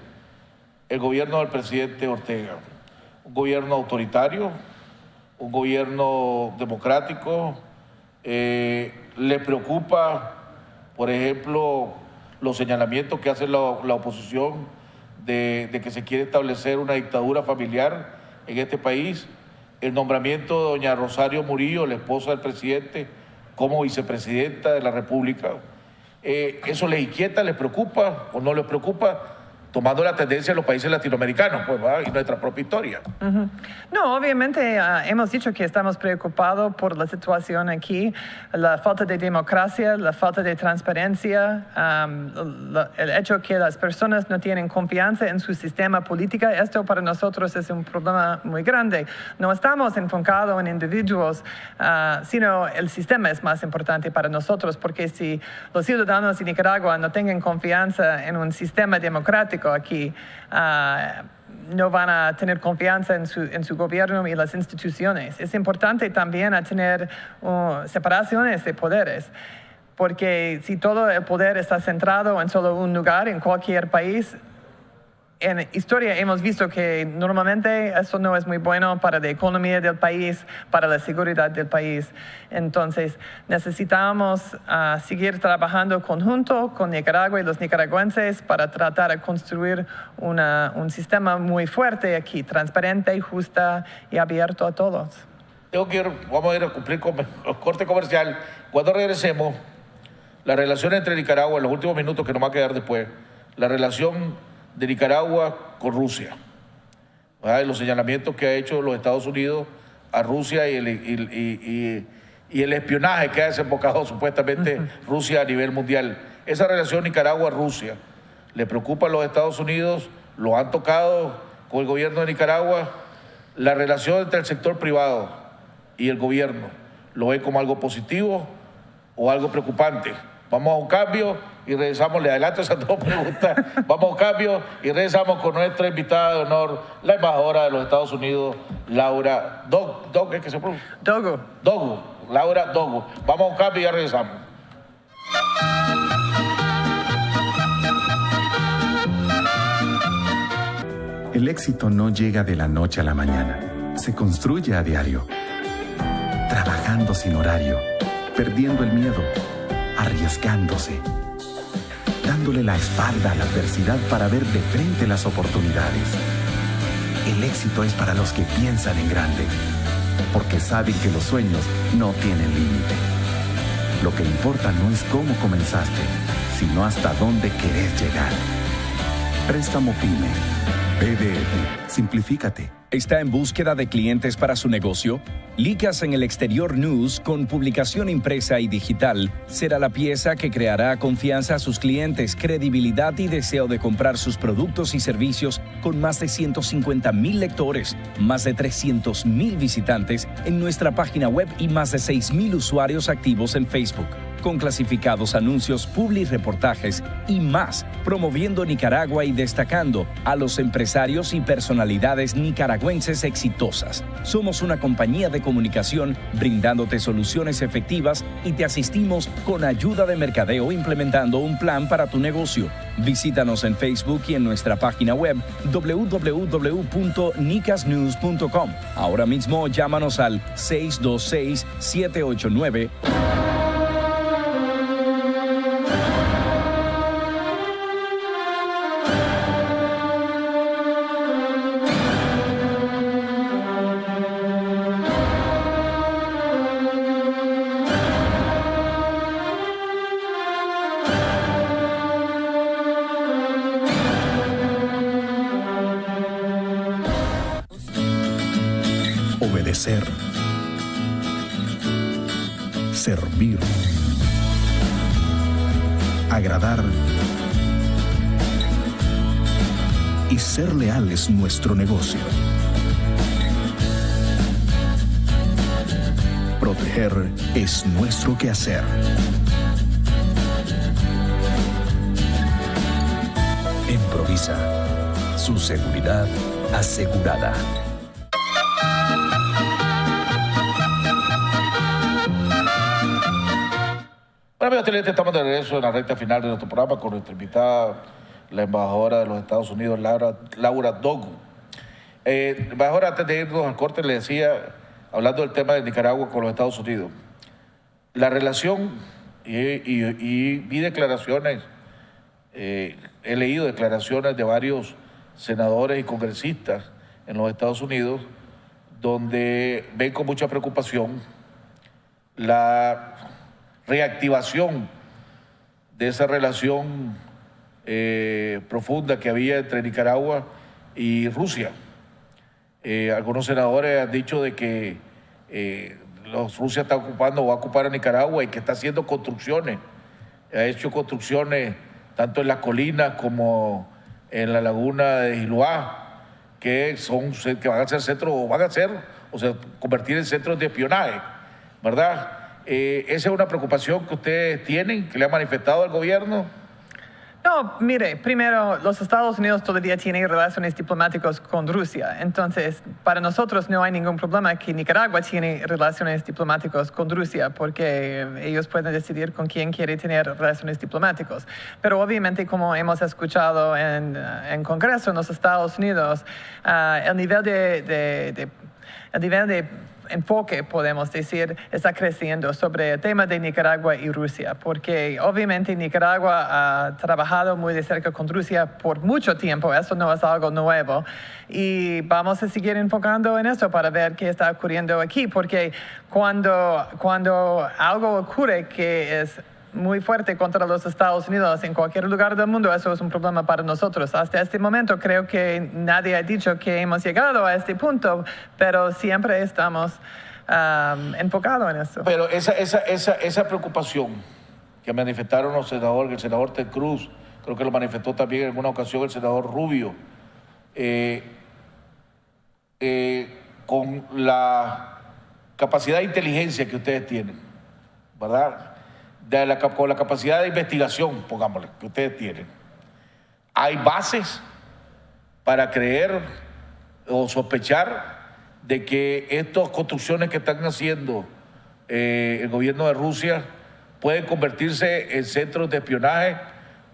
el gobierno del presidente Ortega? ¿Un gobierno autoritario? ¿Un gobierno democrático? ¿Le preocupa, por ejemplo, los señalamientos que hace la oposición de que se quiere establecer una dictadura familiar en este país? El nombramiento de doña Rosario Murillo, la esposa del presidente, como vicepresidenta de la República. ¿Eso les inquieta, les preocupa o no les preocupa? tomando la tendencia de los países latinoamericanos, pues, ¿verdad? Y nuestra propia historia. No, obviamente hemos dicho que estamos preocupados por la situación aquí, la falta de democracia, la falta de transparencia, el hecho que las personas no tienen confianza en su sistema político. Esto para nosotros es un problema muy grande. No estamos enfocados en individuos, sino el sistema es más importante para nosotros, porque si los ciudadanos de Nicaragua no tengan confianza en un sistema democrático aquí, no van a tener confianza en su gobierno y las instituciones. Es importante también tener separaciones de poderes, porque si todo el poder está centrado en solo un lugar, en cualquier país, en historia hemos visto que normalmente eso no es muy bueno para la economía del país, para la seguridad del país. Entonces necesitamos seguir trabajando conjunto con Nicaragua y los nicaragüenses para tratar de construir un sistema muy fuerte aquí, transparente, justo y abierto a todos. Vamos a ir a cumplir con el corte comercial. Cuando regresemos, la relación entre Nicaragua, en los últimos minutos que nos va a quedar después, la relación de Nicaragua con Rusia, ¿verdad? Y los señalamientos que ha hecho los Estados Unidos a Rusia y el espionaje que ha desembocado supuestamente Rusia a nivel mundial. Esa relación Nicaragua-Rusia le preocupa a los Estados Unidos, lo han tocado con el gobierno de Nicaragua. La relación entre el sector privado y el gobierno, ¿lo ve como algo positivo o algo preocupante? Vamos a un cambio y regresamos. Le adelanto esas dos preguntas. Vamos a un cambio y regresamos con nuestra invitada de honor, la embajadora de los Estados Unidos, Laura Dogu. ¿Qué se pronuncia? Dogu. Laura Dogu. Vamos a un cambio y ya regresamos. El éxito no llega de la noche a la mañana. Se construye a diario, trabajando sin horario, perdiendo el miedo, arriesgándose, dándole la espalda a la adversidad para ver de frente las oportunidades. El éxito es para los que piensan en grande, porque saben que los sueños no tienen límite. Lo que importa no es cómo comenzaste, sino hasta dónde querés llegar. Préstamo PYME. BDF. Simplifícate. ¿Está en búsqueda de clientes para su negocio? Licas en el Exterior News, con publicación impresa y digital, será la pieza que creará confianza a sus clientes, credibilidad y deseo de comprar sus productos y servicios con más de 150,000 lectores, más de 300,000 visitantes en nuestra página web y más de 6,000 usuarios activos en Facebook, con clasificados anuncios, publireportajes y más, promoviendo Nicaragua y destacando a los empresarios y personalidades nicaragüenses exitosas. Somos una compañía de comunicación brindándote soluciones efectivas y te asistimos con ayuda de mercadeo implementando un plan para tu negocio. Visítanos en Facebook y en nuestra página web www.nicasnews.com. Ahora mismo llámanos al 626-789. Obedecer, servir, agradar y ser leal es nuestro negocio. Proteger es nuestro quehacer. Improvisa, su seguridad asegurada. Bueno, amigos televidentes, estamos de regreso en la recta final de nuestro programa con nuestra invitada, la embajadora de los Estados Unidos, Laura Dogu. Embajadora, antes de irnos al corte, le decía, hablando del tema de Nicaragua con los Estados Unidos, la relación, y vi declaraciones, he leído declaraciones de varios senadores y congresistas en los Estados Unidos, donde ven con mucha preocupación la reactivación de esa relación profunda que había entre Nicaragua y Rusia. Algunos senadores han dicho de que Rusia está ocupando o va a ocupar a Nicaragua y que está haciendo construcciones. Ha hecho construcciones tanto en las colinas como en la laguna de Jiloá, que van a ser centros, o sea, convertir en centros de espionaje, ¿verdad? ¿Esa es una preocupación que ustedes tienen, que le ha manifestado al gobierno? No, mire, primero, los Estados Unidos todavía tienen relaciones diplomáticas con Rusia. Entonces, para nosotros no hay ningún problema que Nicaragua tiene relaciones diplomáticas con Rusia, porque ellos pueden decidir con quién quiere tener relaciones diplomáticas. Pero obviamente, como hemos escuchado en Congreso en los Estados Unidos, el nivel de enfoque, podemos decir, está creciendo sobre el tema de Nicaragua y Rusia, porque obviamente Nicaragua ha trabajado muy de cerca con Rusia por mucho tiempo, eso no es algo nuevo, y vamos a seguir enfocando en eso para ver qué está ocurriendo aquí, porque cuando algo ocurre que es muy fuerte contra los Estados Unidos en cualquier lugar del mundo, eso es un problema para nosotros. Hasta este momento creo que nadie ha dicho que hemos llegado a este punto, pero siempre estamos enfocados en eso. Pero esa preocupación que manifestaron los senadores, el senador Ted Cruz, creo que lo manifestó también en alguna ocasión el senador Rubio, con la capacidad de inteligencia que ustedes tienen, ¿verdad? Con la capacidad de investigación, pongámosle, que ustedes tienen, ¿hay bases para creer o sospechar de que estas construcciones que están haciendo el gobierno de Rusia pueden convertirse en centros de espionaje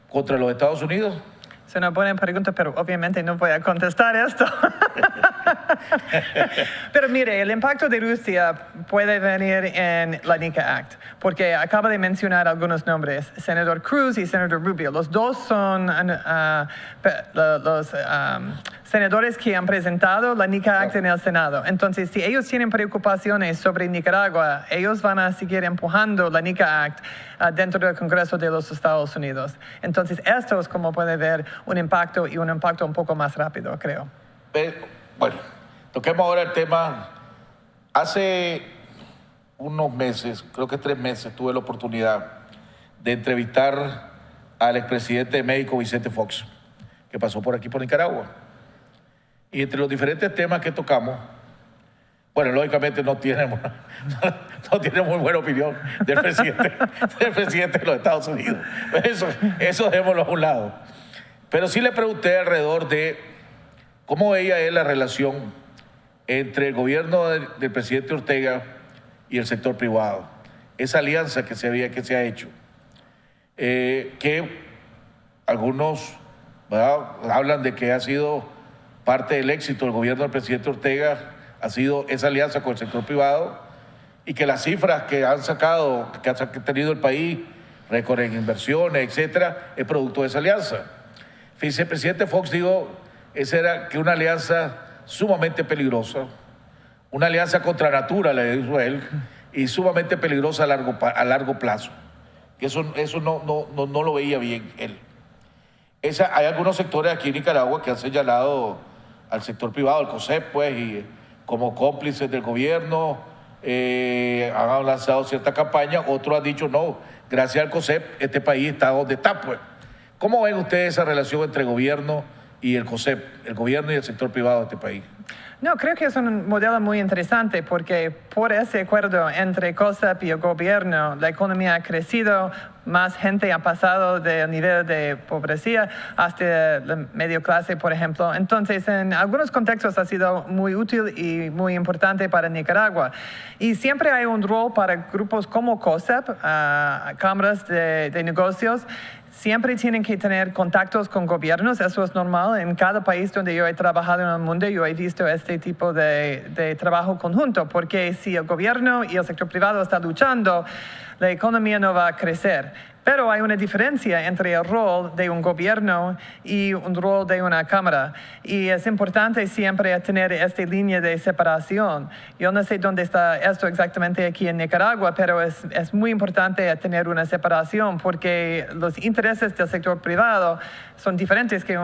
contra los Estados Unidos? Es una buena pregunta, pero obviamente no voy a contestar esto. Pero mire, el impacto de Rusia puede venir en la NICA Act, porque acaba de mencionar algunos nombres, senador Cruz y senador Rubio. Los dos son los senadores que han presentado la NICA Act en el Senado. Entonces, si ellos tienen preocupaciones sobre Nicaragua, ellos van a seguir empujando la NICA Act dentro del Congreso de los Estados Unidos. Entonces, esto es como puede ver un impacto y un impacto un poco más rápido, creo. Bueno, toquemos ahora el tema. Hace unos meses, creo que 3 meses, tuve la oportunidad de entrevistar al expresidente de México, Vicente Fox, que pasó por aquí, por Nicaragua. Y entre los diferentes temas que tocamos, bueno, lógicamente no tiene muy buena opinión del presidente de los Estados Unidos. Eso dejémoslo a un lado. Pero sí le pregunté alrededor de cómo veía él la relación entre el gobierno del presidente Ortega y el sector privado. Esa alianza que se ha hecho. Que algunos, ¿verdad?, hablan de que ha sido parte del éxito del gobierno del presidente Ortega, ha sido esa alianza con el sector privado, y que las cifras que han sacado, que ha tenido el país, récord en inversiones, etcétera, es producto de esa alianza. Fíjese, el presidente Fox dijo, esa era que una alianza sumamente peligrosa, una alianza contra natura, le dijo él, y sumamente peligrosa a largo plazo. Que eso no lo veía bien él. Hay algunos sectores aquí en Nicaragua que han señalado al sector privado, al COSEP, pues, y como cómplices del gobierno, han lanzado cierta campaña. Otros han dicho, no, gracias al COSEP este país está donde está, pues. ¿Cómo ven ustedes esa relación entre el gobierno y el COSEP, el gobierno y el sector privado de este país? No, creo que es un modelo muy interesante porque por ese acuerdo entre COSEP y el gobierno, la economía ha crecido, más gente ha pasado del nivel de pobreza hasta la media clase, por ejemplo. Entonces, en algunos contextos ha sido muy útil y muy importante para Nicaragua. Y siempre hay un rol para grupos como COSEP, cámaras de negocios. Siempre tienen que tener contactos con gobiernos, eso es normal. En cada país donde yo he trabajado en el mundo, yo he visto este tipo de trabajo conjunto, porque si el gobierno y el sector privado están luchando, la economía no va a crecer. Pero hay una diferencia entre el rol de un gobierno y un rol de una Cámara. Y es importante siempre tener esta línea de separación. Yo no sé dónde está esto exactamente aquí en Nicaragua, pero es muy importante tener una separación porque los intereses del sector privado son diferentes que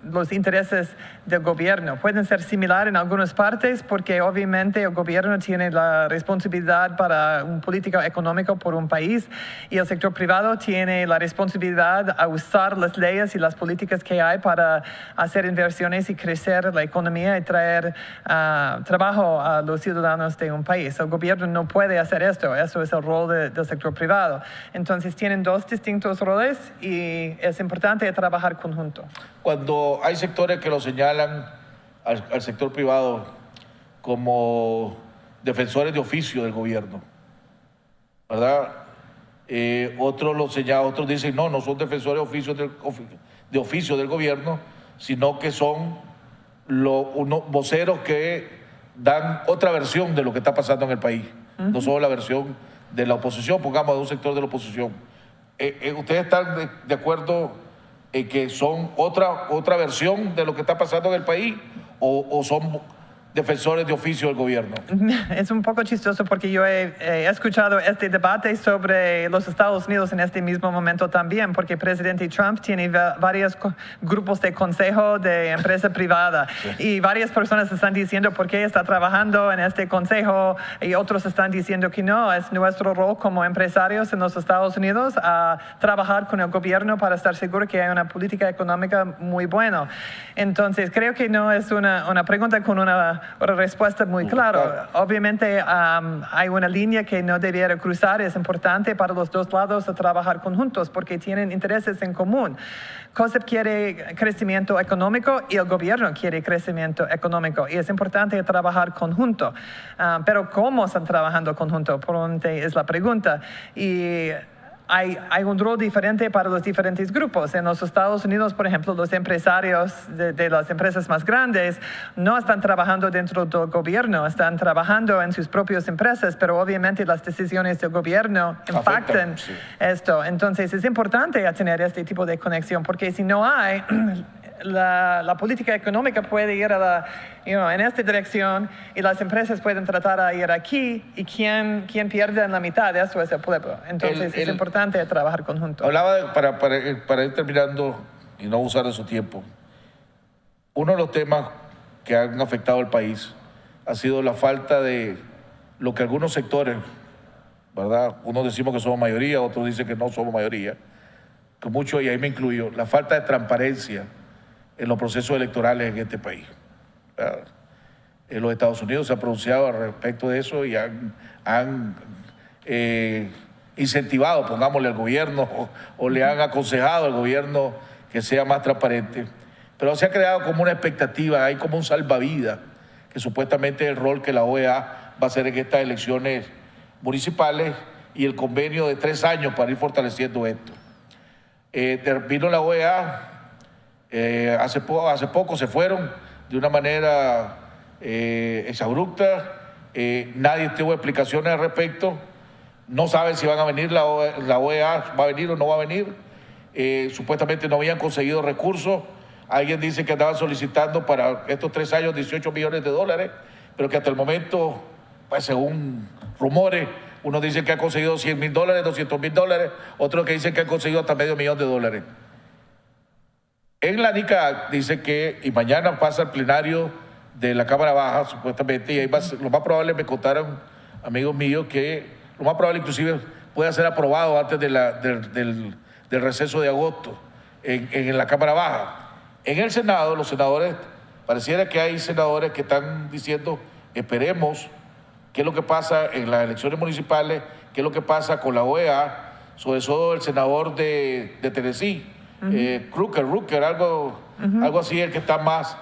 los intereses del gobierno. Pueden ser similares en algunas partes porque obviamente el gobierno tiene la responsabilidad para una política económica por un país y el sector privado tiene la responsabilidad a usar las leyes y las políticas que hay para hacer inversiones y crecer la economía y traer trabajo a los ciudadanos de un país. El gobierno no puede hacer esto, eso es el rol del sector privado. Entonces tienen dos distintos roles y es importante trabajar conjunto. Cuando hay sectores que lo señalan al sector privado como defensores de oficio del gobierno, ¿verdad? Otros lo señalan, otros dicen no son defensores de oficio del gobierno, sino que son unos voceros que dan otra versión de lo que está pasando en el país, no solo la versión de la oposición, pongamos de un sector de la oposición. ¿Ustedes están de acuerdo en que son otra versión de lo que está pasando en el país o son defensores de oficio del gobierno? Es un poco chistoso porque yo he escuchado este debate sobre los Estados Unidos en este mismo momento también, porque el presidente Trump tiene varios grupos de consejo de empresa privada y varias personas están diciendo por qué está trabajando en este consejo y otros están diciendo que no, es nuestro rol como empresarios en los Estados Unidos a trabajar con el gobierno para estar seguro que hay una política económica muy buena. Entonces creo que no es una pregunta con una respuesta muy clara. Obviamente hay una línea que no debiera cruzar. Es importante para los dos lados trabajar conjuntos porque tienen intereses en común. COSEP quiere crecimiento económico y el gobierno quiere crecimiento económico y es importante trabajar conjunto. Pero ¿cómo están trabajando conjunto? Es la pregunta. Y hay un rol diferente para los diferentes grupos. En los Estados Unidos, por ejemplo, los empresarios de las empresas más grandes no están trabajando dentro del gobierno, están trabajando en sus propias empresas, pero obviamente las decisiones del gobierno impactan esto. Entonces es importante tener este tipo de conexión, porque si no hay, la política económica puede ir en esta dirección y las empresas pueden tratar de ir aquí y quien pierde en la mitad, eso es el pueblo. Entonces es importante trabajar conjunto. Hablaba, para ir terminando y no usar de su tiempo, uno de los temas que han afectado al país ha sido la falta de lo que algunos sectores, ¿verdad? Unos decimos que somos mayoría, otros dicen que no somos mayoría, que mucho, y ahí me incluyo, la falta de transparencia en los procesos electorales en este país. En los Estados Unidos se ha pronunciado al respecto de eso y han incentivado, pongámosle al gobierno, o le han aconsejado al gobierno que sea más transparente. Pero se ha creado como una expectativa, hay como un salvavidas, que supuestamente es el rol que la OEA va a hacer en estas elecciones municipales y el convenio de 3 años para ir fortaleciendo esto. Vino la OEA. Hace poco se fueron de una manera exabrupta, nadie tuvo explicaciones al respecto, no saben si van a venir, la OEA va a venir o no va a venir, supuestamente no habían conseguido recursos, alguien dice que andaban solicitando para estos 3 años $18 millones, pero que hasta el momento, pues según rumores, unos dicen que han conseguido $100,000, $200,000, otros que dicen que han conseguido hasta $500,000. En la NICAC dice que, y mañana pasa el plenario de la Cámara Baja, supuestamente, y ahí lo más probable, me contaron amigos míos, que lo más probable inclusive pueda ser aprobado antes del receso de agosto en la Cámara Baja. En el Senado, los senadores, pareciera que hay senadores que están diciendo, esperemos qué es lo que pasa en las elecciones municipales, qué es lo que pasa con la OEA, sobre todo el senador de Tennessee, Rooker, algo así, el que está más,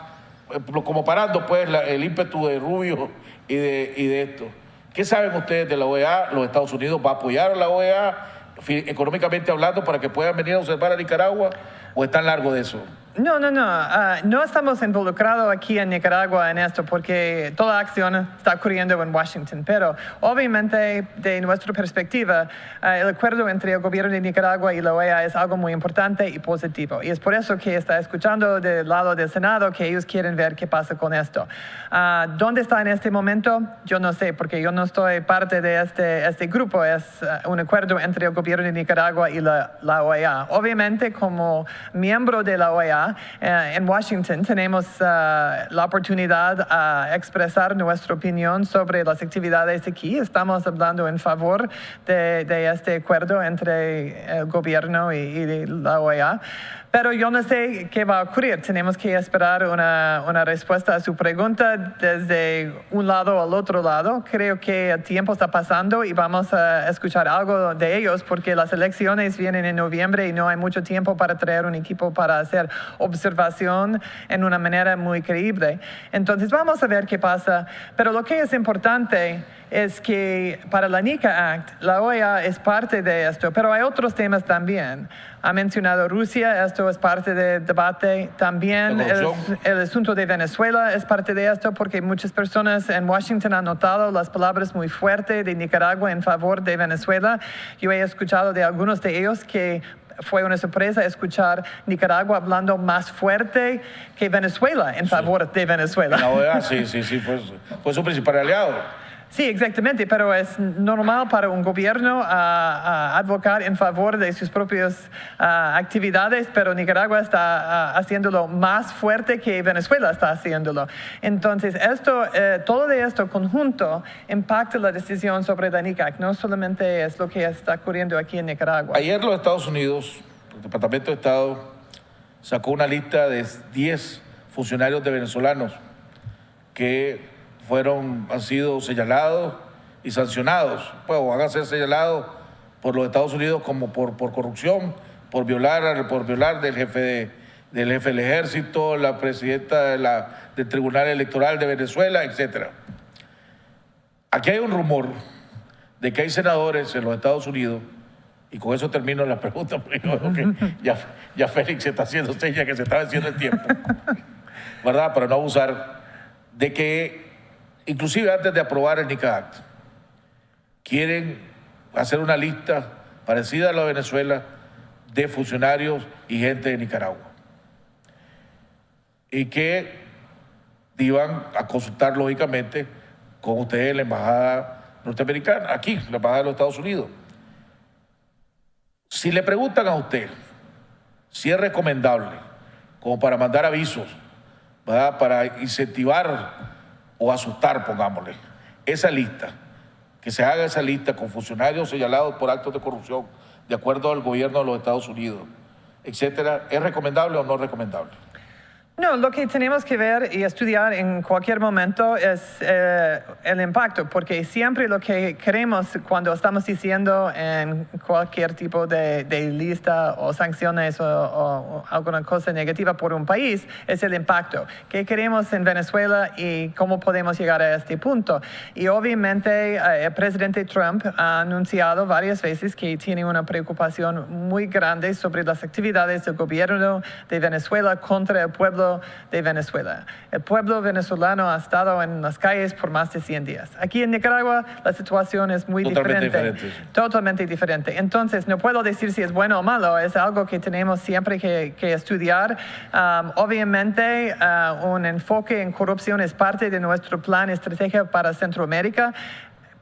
como parando pues el ímpetu de Rubio y de esto. ¿Qué saben ustedes de la OEA? ¿Los Estados Unidos va a apoyar a la OEA económicamente hablando para que puedan venir a observar a Nicaragua o están largos de eso? No estamos involucrados aquí en Nicaragua en esto porque toda acción está ocurriendo en Washington. Pero obviamente, de nuestra perspectiva, el acuerdo entre el gobierno de Nicaragua y la OEA es algo muy importante y positivo. Y es por eso que está escuchando del lado del Senado que ellos quieren ver qué pasa con esto. ¿Dónde está en este momento? Yo no sé, porque yo no estoy parte de este grupo. Es un acuerdo entre el gobierno de Nicaragua y la OEA. Obviamente, como miembro de la OEA, en Washington tenemos la oportunidad a expresar nuestra opinión sobre las actividades aquí. Estamos hablando en favor de este acuerdo entre el gobierno y la OEA. Pero yo no sé qué va a ocurrir. Tenemos que esperar una respuesta a su pregunta desde un lado al otro lado. Creo que el tiempo está pasando y vamos a escuchar algo de ellos porque las elecciones vienen en noviembre y no hay mucho tiempo para traer un equipo para hacer observación en una manera muy creíble. Entonces vamos a ver qué pasa. Pero lo que es importante es que para la NICA Act, la OEA es parte de esto, pero hay otros temas también. Ha mencionado Rusia, esto es parte del debate. También el asunto de Venezuela es parte de esto porque muchas personas en Washington han notado las palabras muy fuertes de Nicaragua en favor de Venezuela. Yo he escuchado de algunos de ellos que fue una sorpresa escuchar Nicaragua hablando más fuerte que Venezuela en favor de Venezuela. La OEA, sí, fue su principal aliado. Sí, exactamente, pero es normal para un gobierno advocar en favor de sus propias actividades, pero Nicaragua está haciéndolo más fuerte que Venezuela está haciéndolo. Entonces, todo de esto conjunto impacta la decisión sobre la NICA Act, no solamente es lo que está ocurriendo aquí en Nicaragua. Ayer los Estados Unidos, el Departamento de Estado, sacó una lista de 10 funcionarios de venezolanos que han sido señalados y sancionados, pues van a ser señalados por los Estados Unidos como por corrupción, por violar del jefe del ejército, la presidenta del Tribunal Electoral de Venezuela, etc. Aquí hay un rumor de que hay senadores en los Estados Unidos, y con eso termino la pregunta, porque ya Félix se está haciendo señas que se está venciendo el tiempo, ¿verdad? Para no abusar, de que inclusive antes de aprobar el NICA Act, quieren hacer una lista parecida a la de Venezuela de funcionarios y gente de Nicaragua. Y que iban a consultar lógicamente con ustedes en la embajada norteamericana, aquí, la embajada de los Estados Unidos. Si le preguntan a usted si es recomendable, como para mandar avisos, ¿verdad?, para incentivar o asustar, pongámosle, esa lista, que se haga esa lista con funcionarios señalados por actos de corrupción, de acuerdo al gobierno de los Estados Unidos, etcétera, ¿es recomendable o no recomendable? No, lo que tenemos que ver y estudiar en cualquier momento es el impacto, porque siempre lo que queremos cuando estamos diciendo en cualquier tipo de lista o sanciones o alguna cosa negativa por un país es el impacto. ¿Qué queremos en Venezuela y cómo podemos llegar a este punto? Y obviamente el presidente Trump ha anunciado varias veces que tiene una preocupación muy grande sobre las actividades del gobierno de Venezuela contra el pueblo de Venezuela. El pueblo venezolano ha estado en las calles por más de 100 días. Aquí en Nicaragua la situación es muy diferente. Totalmente diferente. Entonces no puedo decir si es bueno o malo, es algo que tenemos siempre que estudiar. Obviamente un enfoque en corrupción es parte de nuestro plan estratégico para Centroamérica.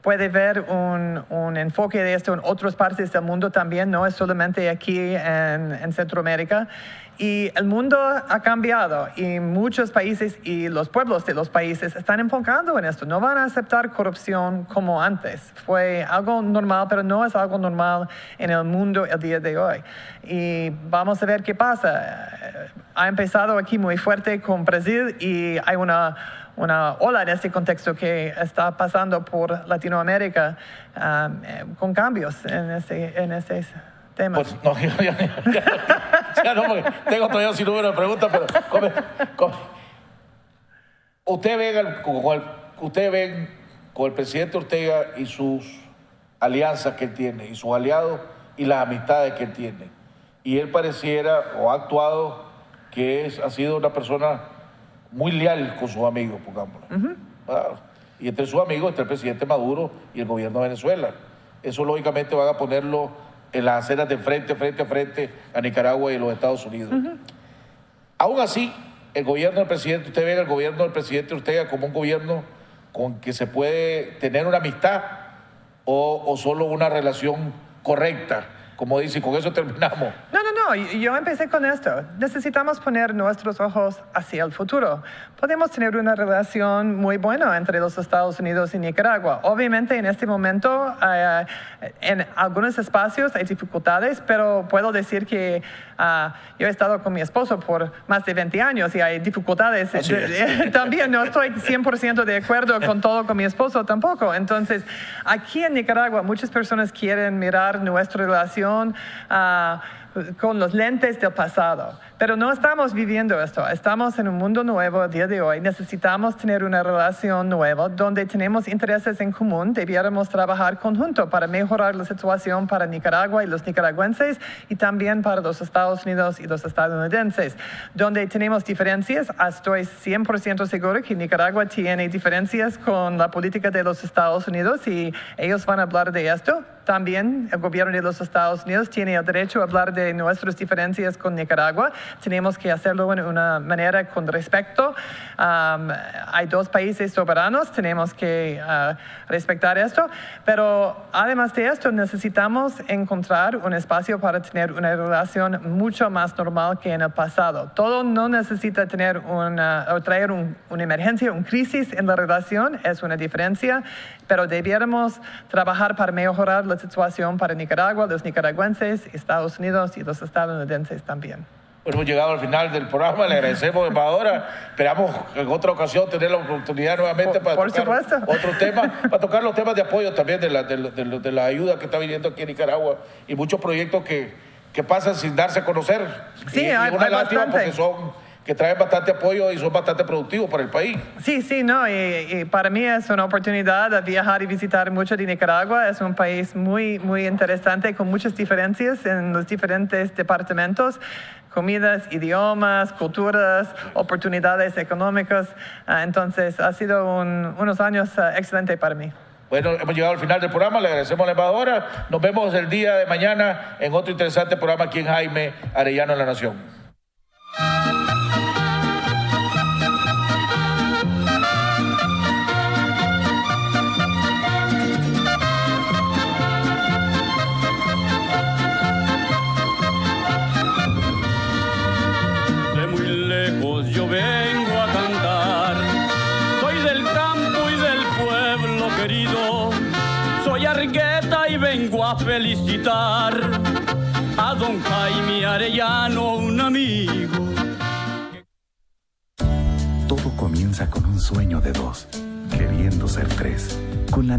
Puede ver un enfoque de esto en otras partes del mundo también, no es solamente aquí en Centroamérica. Y el mundo ha cambiado y muchos países y los pueblos de los países están enfocando en esto. No van a aceptar corrupción como antes. Fue algo normal, pero no es algo normal en el mundo el día de hoy. Y vamos a ver qué pasa. Ha empezado aquí muy fuerte con Brasil y hay una ola en este contexto que está pasando por Latinoamérica con cambios en este tema. Pues no, ya no, porque tengo todavía un sinnúmero de preguntas, pero usted ve con el presidente Ortega y sus alianzas que él tiene, y sus aliados y las amistades que él tiene, y él pareciera o ha actuado que ha sido una persona muy leal con sus amigos, pongámoslo. Y entre sus amigos está el presidente Maduro y el gobierno de Venezuela. Eso lógicamente van a ponerlo en las aceras de frente a frente a Nicaragua y los Estados Unidos. Aún así, el gobierno del presidente, usted ve el gobierno del presidente Ortega como un gobierno con que se puede tener una amistad o solo una relación correcta, como dice, y con eso terminamos. No, yo empecé con esto. Necesitamos poner nuestros ojos hacia el futuro. Podemos tener una relación muy buena entre los Estados Unidos y Nicaragua. Obviamente en este momento en algunos espacios hay dificultades, pero puedo decir que yo he estado con mi esposo por más de 20 años y hay dificultades. También no estoy 100% de acuerdo con todo con mi esposo tampoco. Entonces, aquí en Nicaragua muchas personas quieren mirar nuestra relación con los lentes del pasado. Pero no estamos viviendo esto. Estamos en un mundo nuevo a día de hoy. Necesitamos tener una relación nueva donde tenemos intereses en común. Debiéramos trabajar conjunto para mejorar la situación para Nicaragua y los nicaragüenses y también para los Estados Unidos y los estadounidenses. Donde tenemos diferencias, estoy 100% seguro que Nicaragua tiene diferencias con la política de los Estados Unidos y ellos van a hablar de esto. También el gobierno de los Estados Unidos tiene el derecho a hablar de nuestras diferencias con Nicaragua. Tenemos que hacerlo de una manera con respeto. Hay dos países soberanos, tenemos que respetar esto. Pero además de esto, necesitamos encontrar un espacio para tener una relación mucho más normal que en el pasado. Todo no necesita tener traer una emergencia, una crisis en la relación, es una diferencia, pero debiéramos trabajar para mejorar la situación para Nicaragua, los nicaragüenses, Estados Unidos y los estadounidenses también. Bueno, hemos llegado al final del programa, le agradecemos, embajadora. Esperamos en otra ocasión tener la oportunidad nuevamente para tocar otro tema, para tocar los temas de apoyo también de la ayuda que está viniendo aquí en Nicaragua y muchos proyectos que pasan sin darse a conocer. Sí, y hay una lástima bastante. porque que traen bastante apoyo y son bastante productivos para el país. Sí, no, y para mí es una oportunidad de viajar y visitar mucho de Nicaragua. Es un país muy, muy interesante con muchas diferencias en los diferentes departamentos. Comidas, idiomas, culturas, oportunidades económicas. Entonces, ha sido unos años excelentes para mí. Bueno, hemos llegado al final del programa, le agradecemos a la embajadora. Nos vemos el día de mañana en otro interesante programa aquí en Jaime Arellano en La Nación. De muy lejos yo vengo a cantar, soy del campo y del pueblo querido, soy Argueta y vengo a felicitar a don Jaime Arellano, un amigo. Todo comienza con un sueño de dos, queriendo ser tres. Con la